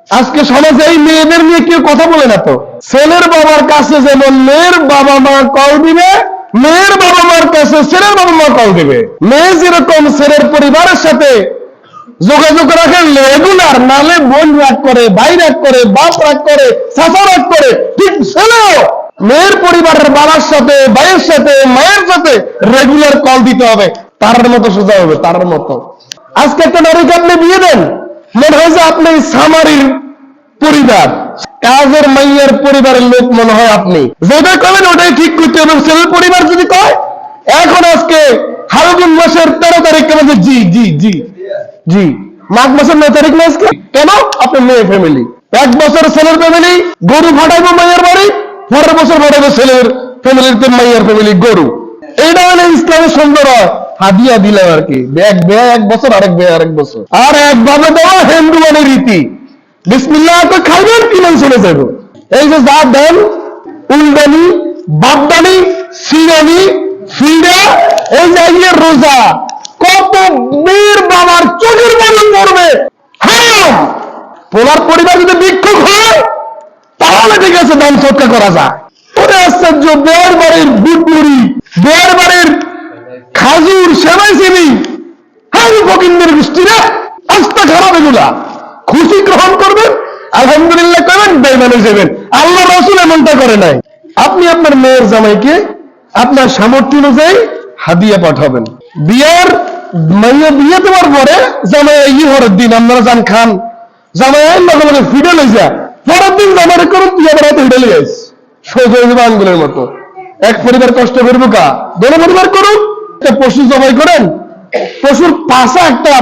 আজকে সমাজে এই মেয়েদের নিয়ে কেউ কথা বলে না তো। ছেলের বাবার কাছে যেমন মেয়ের বাবা মা কল দিবে, মেয়ের বাবা মার কাছে ছেলের বাবা মা কল দিবে। মেয়ে যেরকম ছেলের পরিবারের সাথে যোগাযোগ রাখেন রেগুলার, নালে বোন রাগ করে, ভাই রাগ করে, বাপ রাগ করে, চাচা রাগ করে, ঠিক ছেলেও মেয়ের পরিবারের বাবার সাথে, ভাইয়ের সাথে, মায়ের সাথে রেগুলার কল দিতে হবে। তার মতো সোজা হবে, তার মতো। আজকে একটা নারীকে আপনি বিয়ে দেন, মনে হয় যে আপনি সামারির পরিবার, কাজের মাইয়ার পরিবারের লোক মনে হয় আপনি। যেটা করেন ওটাই ঠিক করতে হবে। ছেলের পরিবার যদি কয় এখন আজকে ফাল্গুন মাসের 13 তারিখ কেমন, জি জি জি জি, মাঘ মাসের 9 তারিখ না আজকে, কেন? আপনি মেয়ে ফ্যামিলি, 1 বছর ছেলের ফ্যামিলি গরু ফাটাইবো মাইয়ার বাড়ি, পরের বছর ফাটাইবো ছেলের ফ্যামিলিতে মাইয়ার ফ্যামিলি গরু। এইটা হলে ইসলামের সুন্দর হয়। হাদিয়া দিলাম আর কি, এক বেয়া 1 বছর, আরেক বেয়া আরেক বছর, আর একভাবে দেওয়া হিন্দু মানে রীতি। বিসমিল্লাহ তো খাইবেন কিনে চলে যাবো। এই যে যা দেন, উলদানি, বাপদানি, সিরানি, ফিরা, এই যে রোজা, কত মেয়ের বাবার চোখের পানি পড়বে। হ্যাঁ, পোলার পরিবার যদি ভিক্ষুক হয় তাহলে ঠিক আছে, দান সৎকার করা যায়। ওরে আশ্চর্য, বেয়ার বাড়ির বুটমুড়ি, বেয়ার বাড়ির খাজুর, সেবাই সেবি, হ্যাঁ ফকিন্দের গোষ্ঠীরা, আস্থা খারাপ এগুলা। খুশি গ্রহণ করবেন, আলহামদুলিল্লাহ করবেন, বেঈমান যাবেন। আল্লাহ রাসূল এমনটা করে নাই। আপনি আপনার মেয়ের জামাইকে আপনার সামর্থ্য অনুযায়ী হাদিয়া পাঠাবেন। বিয়ের মাইয়া বিয়ে দেওয়ার পরে জামাই হরের দিন আপনারা যান খান, জামাই লগে ফিডে লই যা, পরের দিন জামাই করুন, তুই আবার হয়তো ফিডে লই আইস, সোজা আঙ্গুলের মতো। এক পরিবার কষ্ট করবো কা, দোনো পরিবার করুন। একটা পশু জবাই করেন, পশুর পাশা একটা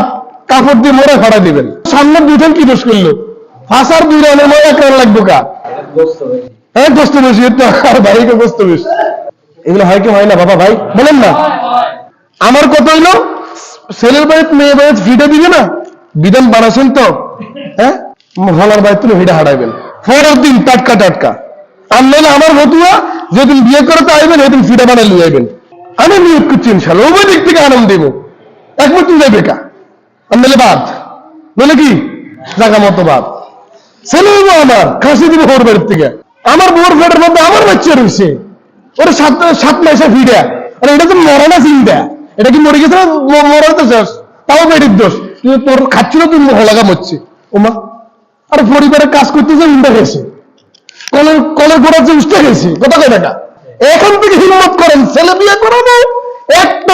কাপড় দিয়ে মোড়ে ফাড়া দিবেন, সামনে দুজন কি দোষ করলো, ফাঁসার 2 রানের মনে কেন লাগবো কা, হ্যাঁ গোস্ত বেশি, আর ভাইকে গোস্ত বেশি। এগুলো হয় কি হয় না বাবা, ভাই বলেন না? আমার কথা হইলো, ছেলের বাড়িতে মেয়ে বাড়িতে ভিডে দিবে না, বিধান বানাছেন তো, হ্যাঁ হলার বাড়িতে তুমি ভিডে হারাইবেন, পরের দিন টাটকা টাটকা। আর নইলে আমার ভতুয়া যেদিন বিয়ে করতে আইবেন সেদিন ফিডা বানাই লিয়ে আইবেন। আমি নিয়োগ করছি ইনশাল্লাহ, উভয় দিক থেকে আনন্দ দেবো। একমত তুই যাবে কা, আর নইলে বাদ, নইলে কি জায়গা মতো বাদ। ছেলে হইব আমার, খাসি দিব ওর বাড়ির থেকে। আমার বউর ফেটের মধ্যে আমার বাচ্চা রয়েছে, ওর 7 মাসে ফিডা, আর এটা তো মরা না চিন্তা, এটা কি মরে গেছে, মরার তো শেষ, তাও বেটির দোষ, তুই তোর খাচ্ছিল, তুই হলাগা মরছে ওমা। আর পরিবারের কাজ করতে যে উল্টা গেছে, কলের গোড়ার যে উষ্টা গেছে, কথা কয় টাকা। এখন থেকে হিম্মত করেন, ছেলে বিয়ে করাবো, একটা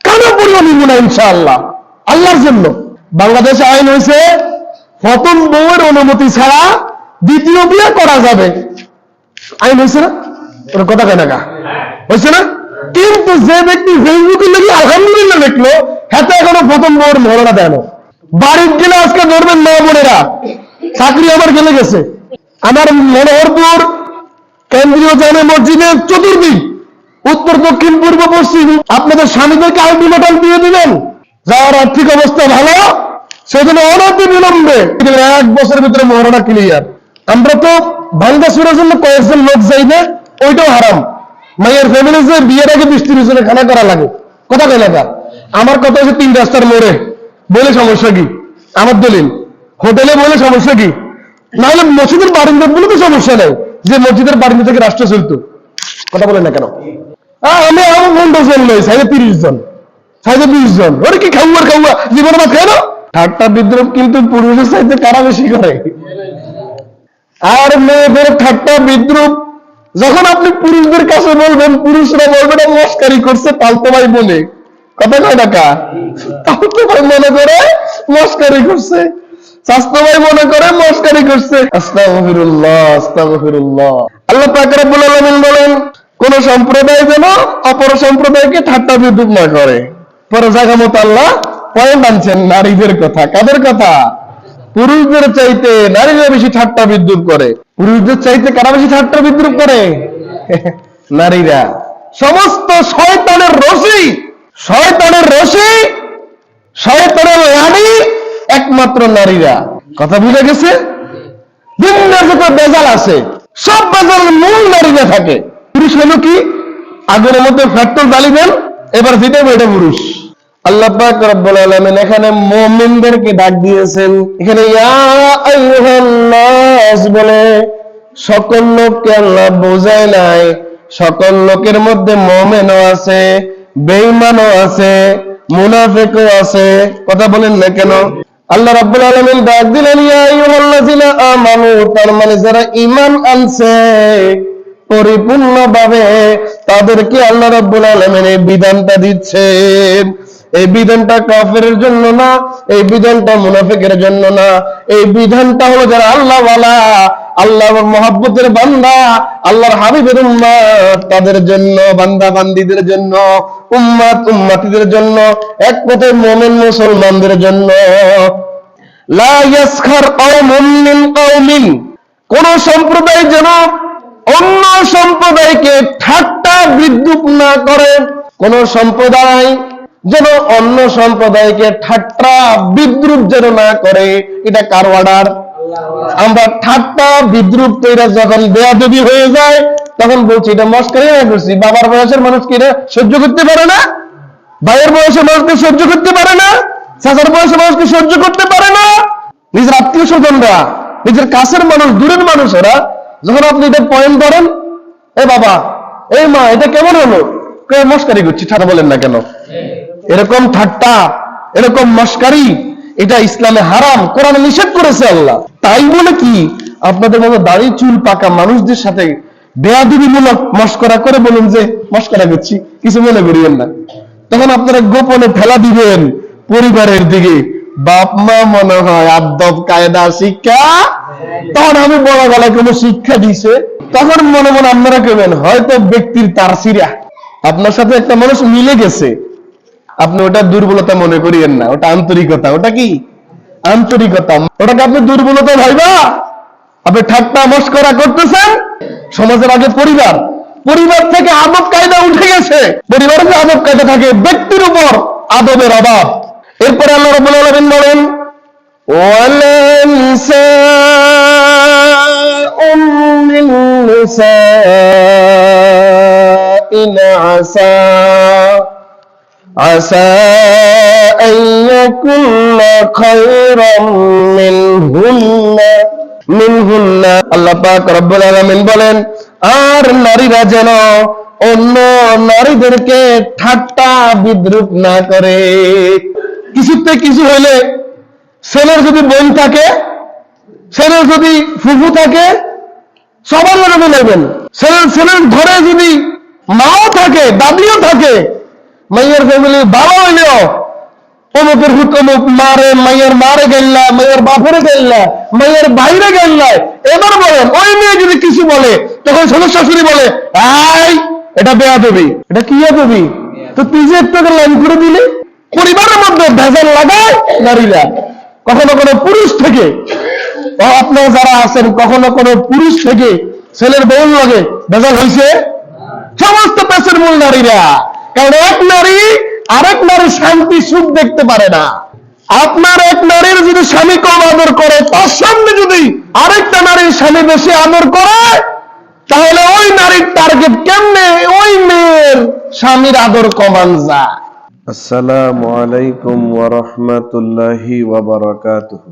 কানা পরিমাণ নিব না ইনশাআল্লাহ, আল্লাহর জন্য। বাংলাদেশে আইন হয়েছে প্রথম বউয়ের অনুমতি ছাড়া দ্বিতীয় বিয়ে করা যাবে, আইন হয়েছে না? ওর কথা কয় টাকা হয়েছে না? কিন্তু যে ব্যক্তি ফেসবুকে লেগে আলহামদুলিল্লাহ দেখলো, হাতে এখনো প্রথম বউর মহড়া দেয় না। বাড়ির গেলে আজকে ধরবেন মা বোনেরা, চাকরি আমার গেলে গেছে। আমার মনোহরপুর কেন্দ্রীয় জামে মসজিদের চতুর্দিক, উত্তর দক্ষিণ পূর্ব পশ্চিম, আপনাদের স্বামীদেরকে আলটিমেটাম দিয়ে দিবেন, যার আর্থিক অবস্থা ভালো সেজন্য অনতি বিলম্বে 1 বছরের ভিতরে মহড়া ক্লিয়ার। আমরা তো ভাঙ্গা সুরের জন্য কয়েকজন লোক যাইবে, ওইটাও হারাম। মায়ের ফ্যামিলি যে বিয়ের আগে 20-30 জনের খানা করা লাগে, কথা কয় না। আমার কথা হচ্ছে 3 রাস্তার মোড়ে বলে সমস্যা কি, আমার দলিল হোটেলে বলে সমস্যা কি, না হলে মসজিদের বারিন্দা বলে তো সমস্যা নেই, যে মসজিদের বারিন্দা থেকে রাষ্ট্র চলতো, কথা বলে না কেন? আমি আমার 50 জন নই, সাইডে 30 জন, সাইডে 20 জন, ওরে কি খাওয়ার খাওয়া জীবনে বা খেলো। ঠাট্টা বিদ্রুপ কিন্তু পুরুষের সাইডে কারা বেশি করে, আর মেয়েদের ঠাট্টা বিদ্রুপ যখন আপনি পুরুষদের কাছে বলবেন, পুরুষরা বলবেন মস্কারি করছে পালতো ভাই বলে, কথা কয় টাকা, পালতো ভাই মনে করে মস্কারি করছে, স্বাস্থ্য ভাই মনে করে মস্কারি করছে। আস্তাগফিরুল্লাহ, আস্তাগফিরুল্লাহ। আল্লাহ পাক রব্বুল আলামিন বলেন, কোন সম্প্রদায় যেন অপর সম্প্রদায়কে ঠাট্টা বিদ্রুপ না করে। পরে জায়গা মতো আল্লাহ পয়েন্ট আনছেন নারীদের কথা। কাদের কথা? পুরুষদের চাইতে নারীরা বেশি ঠাট্টা বিদ্রুপ করে। পুরুষদের চাইতে কারা বেশি ঠাট্টা বিদ্রুপ করে? নারীরা। সমস্ত শয়তানের রশি, শয়তানের রশি, শয়তানের লাঠি একমাত্র নারীরা। কথা বুঝে গেছে? দিনের যত বেজাল আছে সব বেজালের মূল নারীরা থাকে। পুরুষ হলো কি, আগুনের মধ্যে পেট্রোল জ্বালি দেন, এবার জিতে এটা পুরুষ। আল্লাহ পাক রব্বুল আলামিন এখানে মুমিনদেরকে ডাক দিয়েছেন। এখানে ইয়া আইয়ুহান নাস বলে। সকল লোককে আল্লাহ বোঝায় নাই, সকল লোকের মধ্যে মুমিনও আছে, বেঈমানও আছে, মুনাফিকও আছে। কথা বলেন না কেন? আল্লাহ রাব্বুল আলামিন ডাক দিলেন, ইয়া আইয়ুহাল্লাযিনা আমানু, তার মানে যারা ঈমান আনছে পরিপূর্ণভাবে, তাদেরকে আল্লাহ রাব্বুল আলামিন এই বিধানটা দিচ্ছেন। এই বিধানটা কাফেরের জন্য না, এই বিধানটা মুনাফিকের জন্য না, এই বিধানটা হলো যারা আল্লাহ ওয়ালা, আল্লাহর মহব্বতের বান্দা, আল্লাহর হাবিবের উম্মত, তাদের জন্য, বান্দা বান্দীদের জন্য, উম্মত উম্মতিদের জন্য, এক কথায় মুমিন মুসলমানদের জন্য। লা ইয়াসখার কওমুন মিন কওমিন, কোন সম্প্রদায় যেন অন্য সম্প্রদায়কে ঠাট্টা বিদ্রূপ না করে। কোন সম্প্রদায় যেন অন্য সম্প্রদায়কে ঠাট্টা বিদ্রূপ যেন না করে। এটা কার অর্ডার? আমরা ঠাট্টা বিদ্রূপ তৈরি যখন বেয়াদবি হয়ে যায়, তখন বলছি এটা মস্করি না করছি। বাবার বয়সের মানুষ কি এটা সহ্য করতে পারে না? ভাইয়ের বয়সের মানুষকে সহ্য করতে পারে না? চাচার বয়সের মানুষকে সহ্য করতে পারে না? নিজের আত্মীয় স্বজনরা, নিজের কাছের মানুষ, দূরের মানুষেরা যখন আপনি এটা পয়েন্ট করেন, এ বাবা, এই মা, এটা কেমন হলো, মস্কারি করছি, ঠাট্টা বলেন না কেন? এরকম ঠাট্টা, এরকম মস্কারি, এটা ইসলামে হারাম, কোরআনে নিষেধ করেছে আল্লাহ। তাই বলে কি আপনাদের মতো দাড়ি চুল পাকা মানুষদের সাথে বেয়াদবিমূলক মস্করা করে বলুন যে মস্করা করছি, কিছু মনে করিয়েন না। তখন আপনারা গোপনে ফেলা দিবেন পরিবারের দিকে, বাপ মা মনে হয় আদব কায়দা শিক্ষা, তখন আমি বড় গলায় কোনো শিক্ষা দিছে, তখন মনে মনে আপনারা কেবেন হয়তো ব্যক্তির তারসিরা, আপনার সাথে একটা মানুষ মিলে গেছে, আপনি ওটা দুর্বলতা মনে করিয়েন না, ওটা আন্তরিকতা। ওটা কি আন্তরিকতা? ওটাকে আপনি দুর্বলতা ভাইবা? আপনি ঠাট্টা মস্করা করতেছেন। সমাজের আগে পরিবার, পরিবার থেকে আদব কায়দা উঠে গেছে। পরিবারে যে আদব কায়দা থাকে, ব্যক্তির উপর আদবের অভাব। এরপরে আল্লাহ রাব্বুল আলামিন বলেন, ওয়ালাইসা মিন নিসাইন আসা আন ইয়াকুনা খায়রাম মিনহুন্না। আল্লাহ পাক রব্বুল আলামিন বলেন, আর নারীরা যেন অন্য নারীদেরকে ঠাট্টা বিদ্রূপ না করে। কিছুতে কিছু হলে, ছেলের যদি বোন থাকে, ছেলের যদি ফুফু থাকে, সবার লোক নেবেন। ছেলের ঘরে যদি মাও থাকে, দাদিও থাকে, মাইয়ের ফ্যামিলি বাবা হইলেও অমুকের হুট অমুক মারে, মাইয়ের মারে গেল্লা, মাইয়ের বাপরে গেল্লা, মাইয়ের বাইরে গেল্লা। এবার বলেন, ওই মেয়ে যদি কিছু বলে, তখন শ্বশুর শাশুড়ি বলে, আই এটা বেয়াদবি। এটা কি বেয়াদবি? তো তুই যে একটু লাইন করে দিলি। পরিবারের মধ্যে ভেজাল লাগায় নারীরা, কখনো কোনো পুরুষ থেকে, আপনারা যারা আছেন কখনো কোনো পুরুষ থেকে ছেলের বউ লাগে ভেজাল হয়েছে? সমস্ত পেছের মূল নারীরা। কারণ এক নারী আরেক নারীর শান্তি সুখ দেখতে পারে না। আপনার এক নারীর যদি স্বামী কম আদর করে, তার সামনে যদি আরেকটা নারীর স্বামী বেশি আদর করে, তাহলে ওই নারীর টার্গেট কেমনে ওই মেয়ের স্বামীর আদর কমান যায়। আসসালামু আলাইকুম ওয়া রাহমাতুল্লাহি ওয়া বারাকাতুহু।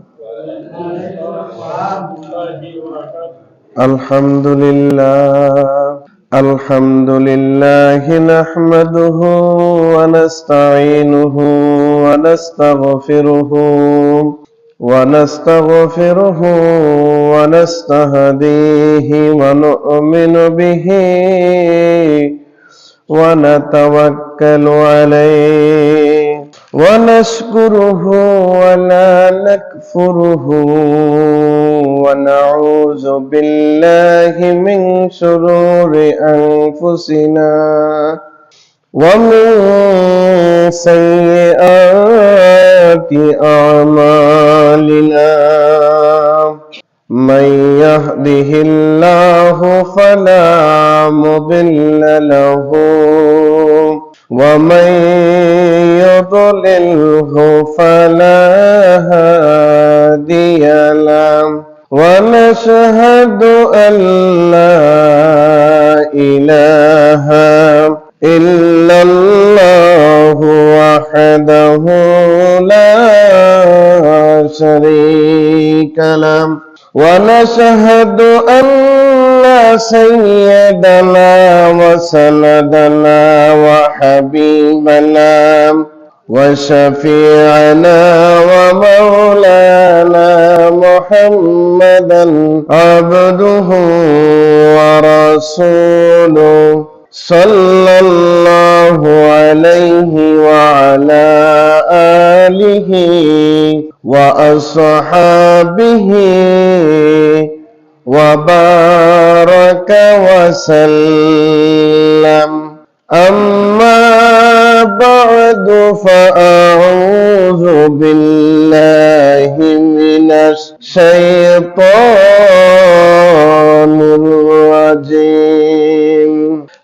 আলহামদুলিল্লাহ নাহমাদুহু ওয়া নাস্তাঈনুহু ওয়া নাস্তাগফিরুহু ওয়া নাস্তাহদিহি ওয়া নু'মিনু বিহি ونتوكل عليه ونشكره ولا نكفره ونعوذ بالله من شرور أنفسنا ومن سيئات أعمالنا من يهده الله فلا مضل له ومن يضلله فلا هادي له ونشهد أن لا إله إلا الله وحده لا شريك له ونشهد أن سيدنا وسندنا وحبيبنا وشفيعنا ومولانا محمدا عبده ورسوله صلى الله عليه وعلى آله وأصحابه وبارك وسلم. أما بعد فأعوذ بالله من الشيطان الرجيم.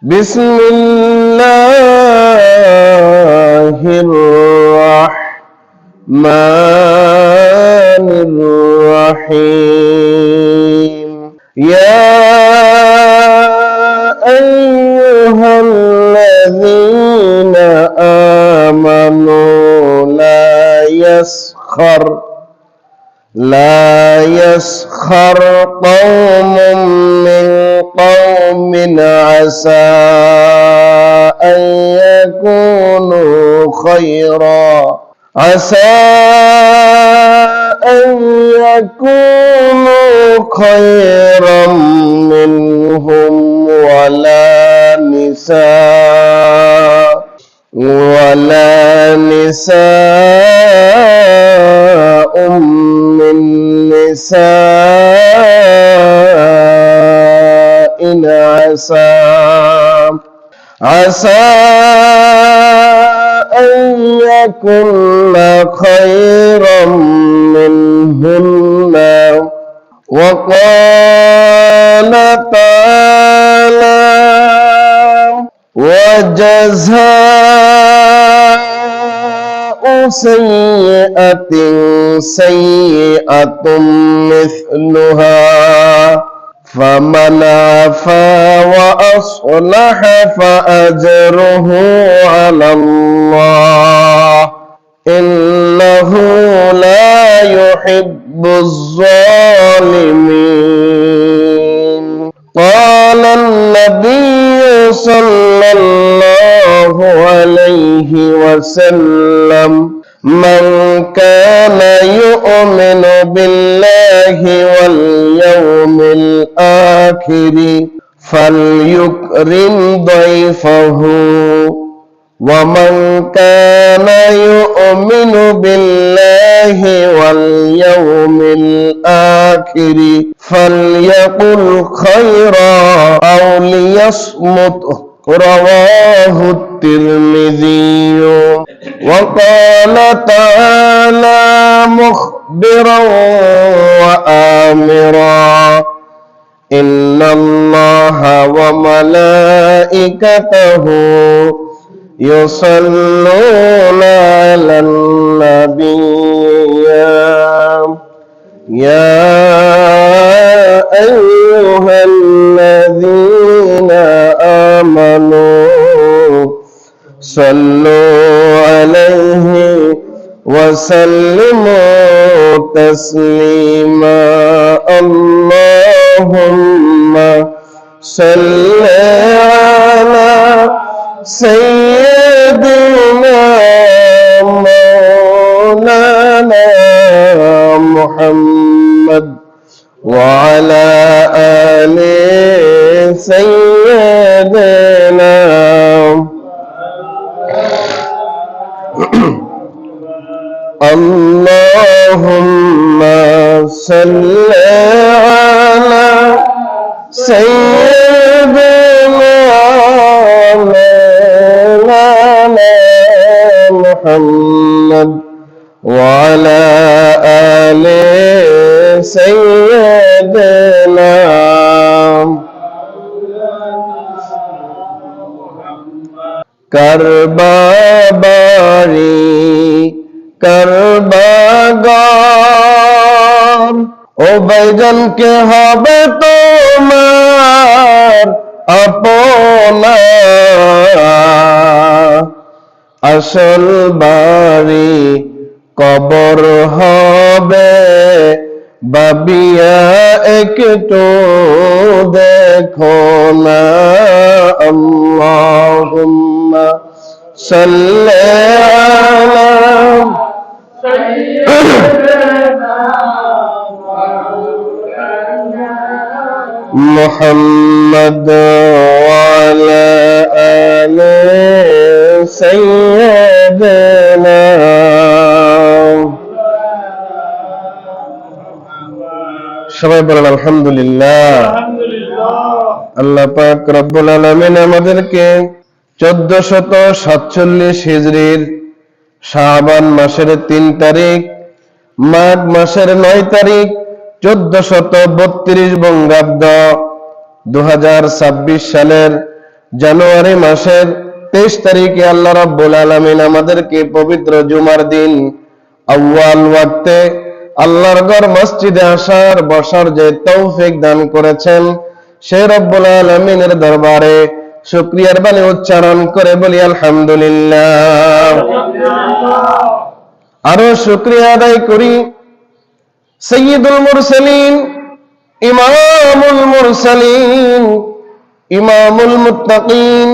بسم الله الرحمن الرحيم. يا أيها الذين آمنوا لا يسخر قوم من قوم عسى أن يكونوا خيرا منهم ولا نساء من نساء عسى أن يكن خيرا منهن. وقال تعالى وجزاء سيئة سيئة مثلها فمن عفا وأصلح فأجره على الله إنه لا يحب الظالمين. قال النبي صلى الله عليه وسلم من كان يؤمن بالله واليوم الآخر فليكرم ضيفه ومن كان يؤمن بالله واليوم الآخر فليقل خيرا أو ليصمت. رواه الترمذي. وقال تعالى مخبرا وآمرا إن الله وملائكته يصلون على النبي يا أيها الذين آمنوا صلوا عليه وسلموا تسليما. اللهم صل على سيدنا مولانا محمد وعلى آل سيدنا اللهم صل على سيدنا مولانا محمد وعلى آل سيدنا. কারবা বাড়ি কারবাগার ও ভাইজান কে হবে তোমার আপনা আসল বাড়ি কবর হবে বাবিয়া একটু দেখো না আল্লাহুম্মা সাল্লি আলা মুহাম্মদ ওয়া আলা আলি সাইয়্যিদিনা। সবাই বলেন আলহামদুলিল্লাহ। আল্লাহ পাক রব্বুল আলামিন আমাদেরকে 1447 হিজরির শাবান মাসের 3 তারিখ, মাঘ মাসের 9 তারিখ, 1432 বঙ্গাব্দ 2026 সালের জানুয়ারি মাসের 23 তারিখে আল্লাহ রাব্বুল আলামিন আমাদেরকে পবিত্র জুমার দিন আউয়াল ওয়াক্তে আল্লাহর ঘর মসজিদে আসার বসার যে তৌফিক দান করেছেন, সেই রব্বুল আলামিনের দরবারে শুকরিয়ার বাণী উচ্চারণ করে বলি আলহামদুলিল্লাহ। আরো শুকরিয়া আদায় করি সাইয়্যিদুল মুরসালিন, ইমামুল মুরসালিন, ইমামুল মুত্তাকিন,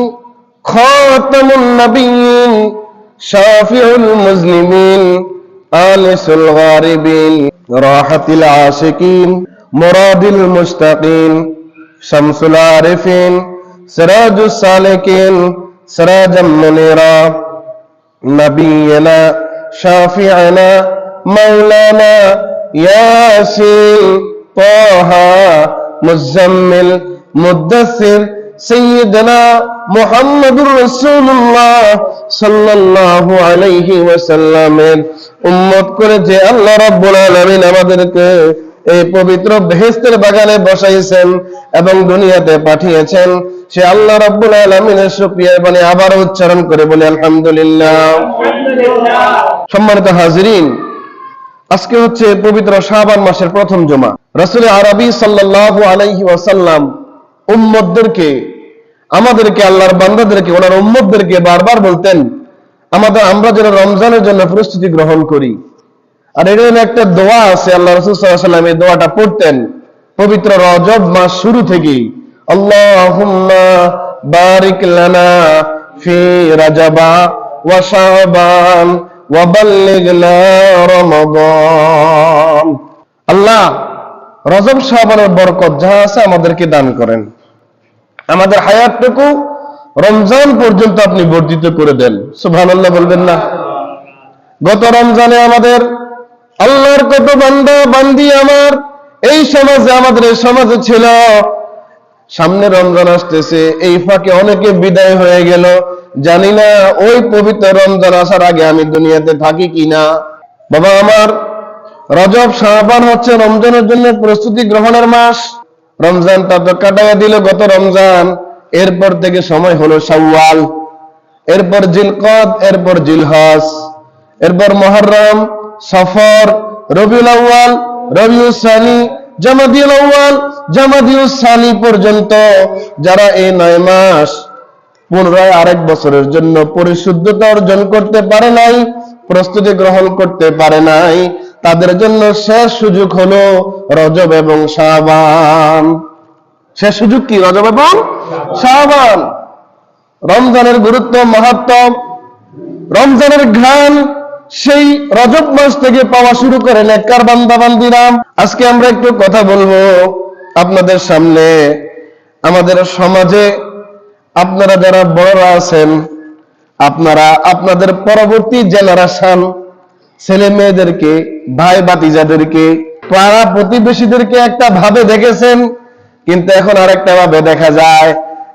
খাতামুন নবিয়্যিন, শাফিউল মুজলিমিন, আনিসুল গারিবিন, রাহাতিল আশিকিন, মুরাদিল মুশতাকিন, শামসুল আরিফিন, সিরাজুস সালিকিন, সিরাজাম মুনীরা, নবিয়্যিনা শাফি'ানা মাওলানা ইয়াসিন তাহা মুজাম্মিল মুদ্দাসসির সাইয়্যিদনা মুহাম্মাদুর রাসূলুল্লাহ সাল্লাল্লাহু আলাইহি ওয়াসাল্লামের উম্মত করে যে আল্লাহ রাব্বুল আলামিন আমাদেরকে এই পবিত্র বেহেশতের বাগানে বসাইছেন এবং দুনিয়াতে পাঠিয়েছেন, সে আল্লাহ রাব্বুল আলামিনের শুকরিয়া বাণী আবার উচ্চারণ করে বলি আলহামদুলিল্লাহ। সম্মানিত হাজিরিন, আজকে হচ্ছে পবিত্র শাবান মাসের প্রথম জুমা। রাসূল আরবি সাল্লাল্লাহু আলাইহি ওয়াসাল্লাম উম্মতদেরকে, আমাদেরকে, আল্লাহর বান্দাদেরকে, ওনার উম্মতদেরকে বারবার বলতেন আমরা যেন রমজানের জন্য প্রস্তুতি গ্রহণ করি। আর এর একটা দোয়া আছে, আল্লাহ রাসূল সাল্লাল্লাহু আলাইহি ওয়াসাল্লাম এই দোয়াটা পড়তেন পবিত্র রজব মাস শুরু থেকেই। আল্লাহুম্মা বারিক লানা ফি রাজাবা ওয়া শাবান ওয়া বাল্লিগনা রমাদান। আল্লাহ, রজব শাবানের বরকত যা আছে আমাদেরকে দান করেন, আমাদের হায়াতটুকু রমজান পর্যন্ত আপনি বর্ধিত করে দেন। সুবহানাল্লাহ বলবেন না? গত রমজানে আমাদের আল্লাহর কত বান্দা বান্দি আমার এই সমাজে, আমাদের এই সমাজে ছিল। সামনে রমজান আসতেছে, এই ফাঁকে অনেকে বিদায় হয়ে গেল। জানি না ওই পবিত্র রমজান আসার আগে আমি দুনিয়াতে থাকি কিনা। বাবা আমার, রজব শাবান হচ্ছে রমজানের জন্য প্রস্তুতি গ্রহণের মাস। রমজানটা তো কাটাইয়া দিল গত রমজান, এরপর থেকে সময় হলো শাওয়াল, এরপর জিলকদ, এরপর জিলহজ, এরপর মুহররম, সফর, রবিউল আউয়াল, রবিউল সানি, জামাদিউল আউয়াল, জামাদিউল সানি পর্যন্ত যারা এই 9 মাস পুনরায় আরেক বছরের জন্য পরিশুদ্ধতা অর্জন করতে পারে নাই, প্রস্তুতি গ্রহণ করতে পারে নাই, তাদের জন্য শেষ সুযোগ হলো রজব এবং শাবান। শেষ সুযোগ কি? রজব এবং শাবান। রমজানের গুরুত্ব, মাহাত্ম্য, রমজানের ঘ্রাণ সেই রজব মাস থেকে পাওয়া শুরু করে নেককার বান্দা বান্দিরা। আজকে আমরা একটু কথা বলবো আপনাদের সামনে। আমাদের সমাজে আপনারা যারা বড়রা আছেন, আপনারা আপনাদের পরবর্তী জেনারেশন ছেলে মেয়েদেরকে, ভাই ভাতিজাদেরকে, পাড়া প্রতিবেশীদেরকে একটা ভাবে দেখেছেন, কিন্তু এখন আরেকটা ভাবে দেখা যায়।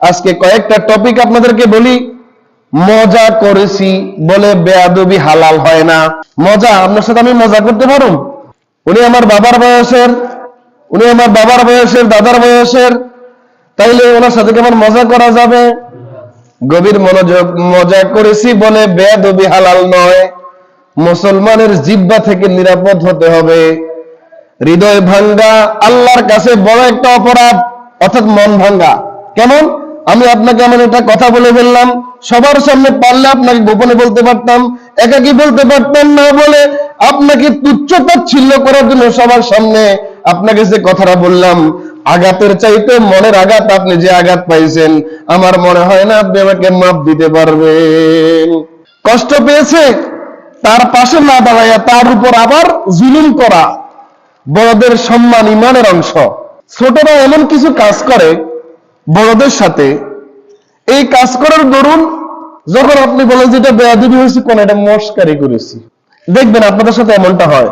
আজকে কয়েকটা টপিক আপনাদেরকে বলি। মজা করেছি বলে বেয়াদবি হালাল হয় না। মজা, আপনার সাথে আমি মজা করতে পারো? উনি আমার বাবার বয়সের, উনি আমার বাবার বয়সের, দাদার বয়সের, তাইলে ওনার সাথে কেমন মজা করা যাবে? গভীর মনোযোগ। মজা করেছি বলে বেয়াদবি হালাল নয়। মুসলমানের জিহ্বা থেকে নিরাপদ হতে হবে। হৃদয় ভাঙ্গা আল্লাহর কাছে বড় একটা অপরাধ, অর্থাৎ মন ভাঙ্গা। কেমন? আমি আপনাকে এমন একটা কথা বলে ফেললাম, সবার সামনে পারলে আপনাকে গোপনে বলতে পারতাম, একাকী বলতে পারতাম না বলে আপনাকে তুচ্ছ তাচ্ছিল্য করার জন্য সবার সামনে আপনাকে যে কথাটা বললাম, আঘাতের চাইতে মনের আঘাত, আপনি যে আঘাত পাইছেন, আমার মনে হয় না আপনি আমাকে মাপ দিতে পারবেন। কষ্ট পেয়েছে, তার পাশে না দাঁড়াইয়া তার উপর আবার জুলুম করা বড়দের সম্মান ইমানের অংশ। ছোটরা এমন কিছু কাজ করে বড়দের সাথে, এই কাজ করার দরুন যখন আপনি বলেন যে এটা বেয়াদবি হয়েছে, কোন এটা মস্কারি করেছি, দেখবেন আপনাদের সাথে এমনটা হয়।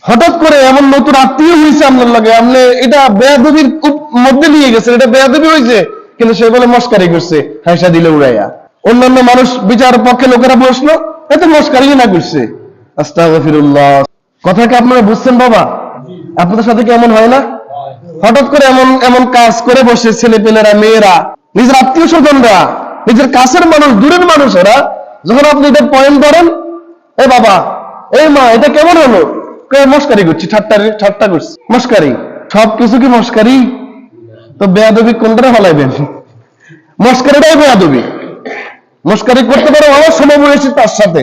হঠাৎ করে এমন নতুন আত্মীয় হয়েছে আপনার লাগে, আপনি এটা বেয়াদবির মধ্যে নিয়ে গেছেন, এটা বেয়াদবি হয়েছে, কিন্তু সে বলে মস্কারি করছে, হাসা দিলে উড়াইয়া। অন্যান্য মানুষ বিচার পক্ষে লোকেরা বসলো, এত মস্কারি না করছে। আস্তাগফিরুল্লাহ। কথা কি আপনারা বুঝছেন বাবা? আপনাদের সাথে কি এমন হয় না? হঠাৎ করে এমন এমন কাজ করে বসে ছেলেপেলেরা, মেয়েরা, নিজের আত্মীয় স্বজনরা, নিজের কাছের মানুষ, দূরের মানুষেরা, যখন আপনি এটা পয়েন্ট করেন, এ বাবা, এই মা, এটা কেমন হলো, মস্কারি করছি, ঠাট্টা করছি, মস্কারি। সবকিছু কি মস্কারি? তো বেয়াদবি কোনটা হলাইবেন? মস্কারিটাই বেয়াদবি। মস্কারি করতে পারো আমার সমবয়সী তার সাথে,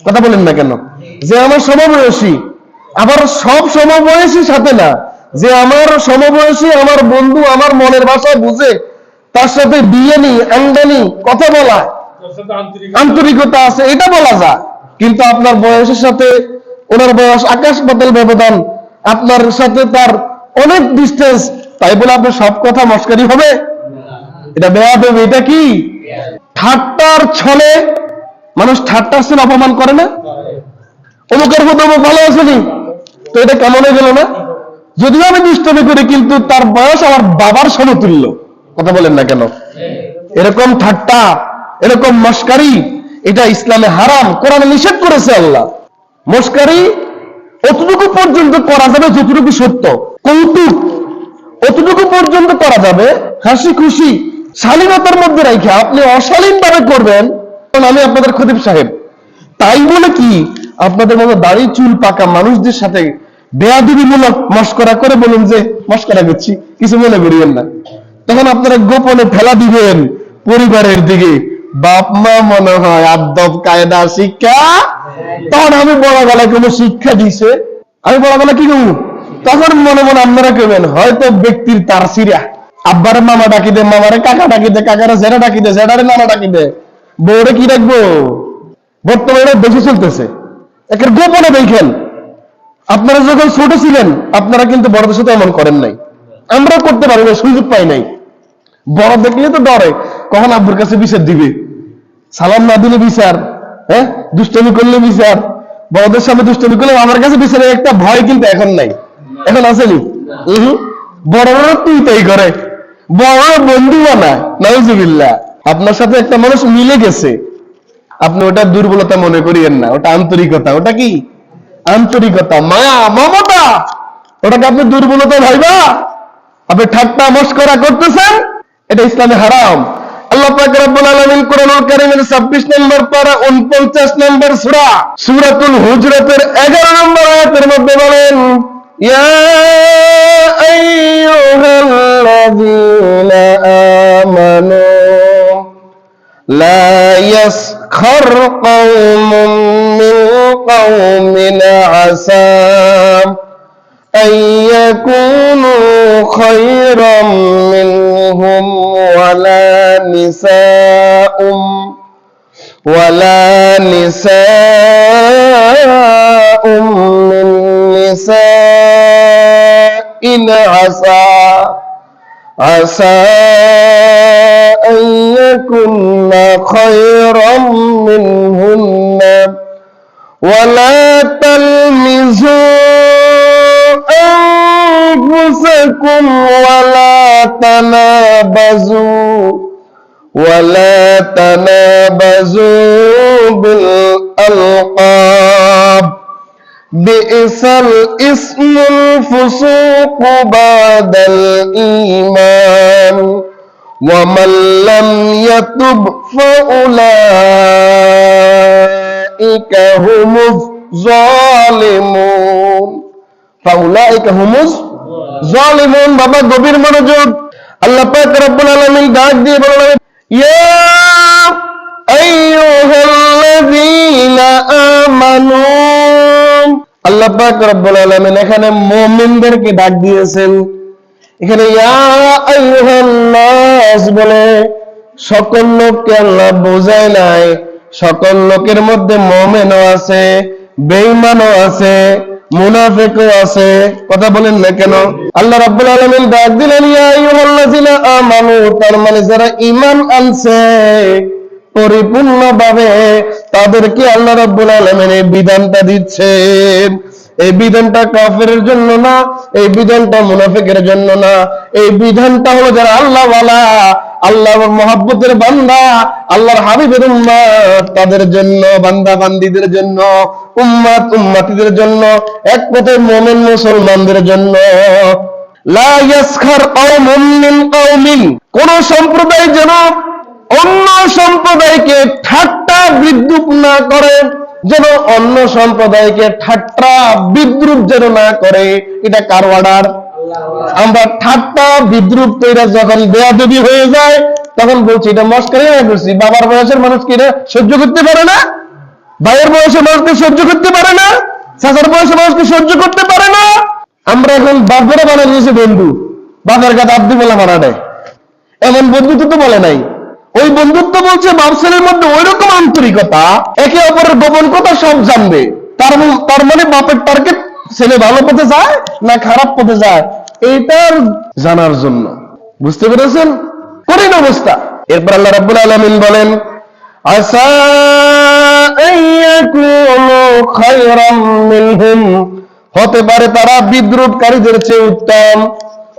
কথা বলেন না কেন? যে আমার সমবয়সী, আবার সব সমবয়সী সাথে না, যে আমার সমবয়সী, আমার বন্ধু, আমার মনের ভাষা বুঝে, তার সাথে বিয়েনি আঙ্গানি কথা বলা, আন্তরিকতা আছে, এটা বলা যায়। কিন্তু আপনার বয়সের সাথে ওনার বয়স আকাশ পাতাল ব্যবধান, আপনার সাথে তার অনেক ডিস্টেন্স, তাই বলে আপনার সব কথা মস্কারি হবে? এটা বেয়াদবি। এটা কি? ঠাট্টার ছলে মানুষ ঠাট্টার ছলে অপমান করে না? অমুকের মতো অমুক ভালো আসেনি, তো এটা কেমন হয়ে গেল না? যদিও আমি দুষ্টমি করি, কিন্তু তার বয়স আমার বাবার সমতুল্য, কথা বলেন না কেন? এরকম ঠাট্টা, এরকম মস্কারি, এটা ইসলামে হারাম, কোরআনে নিষেধ করেছে আল্লাহ। মস্কারি অতটুকু পর্যন্ত করা যাবে যতটুকু সত্য, কৌতুক অতটুকু পর্যন্ত করা যাবে, হাসি খুশি শালীনতার মধ্যে রেখে। আপনি অশালীন ভাবে করবেন, আমি আপনাদের খতিব সাহেব, তাই বলে কি আপনাদের মতো দাড়ি চুল পাকা মানুষদের সাথে বেয়াদবিমূলক মস্করা করে বলুন যে মস্করা করছি, কিছু মনে করিবেন না। তখন আপনারা গোপনে ফেলা দিবেন পরিবারের দিকে, বাপ মা মনে হয় আদব কায়দা শিক্ষা, তখন আমি বড় গলায় কোনো শিক্ষা দিছে, আমি বড় গলা কি করবো? তখন মনে মনে আপনারা কেবেন হয়তো ব্যক্তির তার সিরা, আব্বারে মামা ডাকি দে, মামারে কাকা ডাকি দে, কাকারে জেরা ডাকি দে, জেরারে নানা ডাকি দে, বউরে কি রাখবো? বর্তমানে বেশি চলতেছে। একের গোপনে দেখেন, আপনারা যখন ছোট ছিলেন আপনারা কিন্তু বড়দের সাথে এমন করেন নাই, আমরা করতে পারি না, সুযোগ পাই নাই। বড় দেখলে তো ডরে, কখন আব্বুর কাছে বিচার দিবে, সালাম না দিলে বিচার, হ্যাঁ, দুষ্টমি করলে বিচার, বড়দের সামনে দুষ্টমি করলে আমার কাছে বিচারের একটা ভয় কিন্তু এখন নাই। এখন আসেনি? বড়রা তুই তাই করে, বড় বন্ধু বানায়, নাউজুবিল্লাহ। আপনার সাথে একটা মানুষ মিলে গেছে, আপনি ওটা দুর্বলতা মনে করিয়েন না, ওটা আন্তরিকতা। ওটা কি? আন্তরিকতা, মায়া, মমতা। ওটাকে আপনি দুর্বলতা ভাইবা আপনি ঠাট্টা মস্করা করতেছেন, এটা ইসলামে হারাম। আল্লাহ পাক রব্বুল আলামিন কোরআনুল কারীমের 26 নম্বর পারা 49 নম্বর সূরা সূরাতুল হুজরাতের 11 নম্বর আয়াতের মধ্যে বলেন, ইয়া আইয়ুহাল্লাযীনা আমানু লা ইয়াসখার কওমুম মিন কওমিন আসা أن يكونوا خيرا منهم ولا نساء من نساء عسى أن يكن خيرا منهن ولا تلمزوا أنفسكم ولا تنابزوا بالألقاب بئس الاسم الفسوق بعد الإيمان ومن لم يتب فأولئك هم الظالمون। বাবা গভীর মনোযোগ। আল্লাহ পাক রব্বুল আলামিন ডাক দিয়ে বলেন, ইয়া আইয়ুহাল্লাযীনা আমানু, আল্লাহ পাক রব্বুল আলামিন এখানে মুমিনদেরকে ডাক দিয়েছেন। এখানে ইয়া আইয়ুহান নাস বলে সকল লোককে আল্লাহ বোঝায় নাই। সকল লোকের মধ্যে মুমিনও আছে, বেঈমানও আছে, মুনাফিকও আছে। কথা বলেন না কেন? আল্লাহ রাব্বুল আলামিন ডাক দিলেন ইয়া আইয়ুহাল্লাযিনা আমানু, তার মানে যারা ঈমান আনছে পরিপূর্ণভাবে, তাদেরকে আল্লাহ রাব্বুল আলামিন এই বিধানটা দিচ্ছেন। এই বিধানটা কাফেরের জন্য না, এই বিধানটা মুনাফিকের জন্য না, এই বিধানটা হলো যারা আল্লাহ ওয়ালা, আল্লাহর মহব্বতের বান্দা, আল্লাহর হাবিবের উম্মত, তাদের জন্য, বান্দা বান্দীদের জন্য, উম্মত উম্মতিদের জন্য, এক কথায় মুমিন মুসলমানদের জন্য। লা ইয়াসখার কওমুম মিন কওমিন, কোন সম্প্রদায় যেন অন্য সম্প্রদায়কে ঠাট্টা বিদ্রুপ না করে, যেন অন্য সম্প্রদায়কে ঠাট্টা বিদ্রুপ যেন না করে। এটা কার অর্ডার? আমরা ঠাট্টা বিদ্রুপ কইরা যখন বেয়াদবি হয়ে যায় তখন বলছি এটা মস্করা করছি। বাবার বয়সের মানুষ কি এটা সহ্য করতে পারে না? ভাইয়ের বয়সের মানুষকে সহ্য করতে পারে না? চাচার বয়সের মানুষকে সহ্য করতে পারে না? আমরা এখন বাপরা বানিয়ে দিয়েছি বন্ধু, বাপের কাছে আব্দি বলে মারা দেয়। এমন বন্ধুত্ব তো বলে নাই। ওই বন্ধুত্ব বলছে বাপ ছেলের মধ্যে ওই রকম আন্তরিকতা, একে অপরের গোপন কথা সব জানবে। তার মানে বাপের টার্গেট ছেলে ভালো পথে যায় না খারাপ পথে যায়, এইটার জানার জন্য। বুঝতে পেরেছেন? কঠিন অবস্থা। এরপর আল্লাহ রাব্বুল আলামিন বলেন আসা আইয়াকুনু খায়রাম মিনহুম, হতে পারে তারা বিদ্রুপকারীদের চেয়ে উত্তম।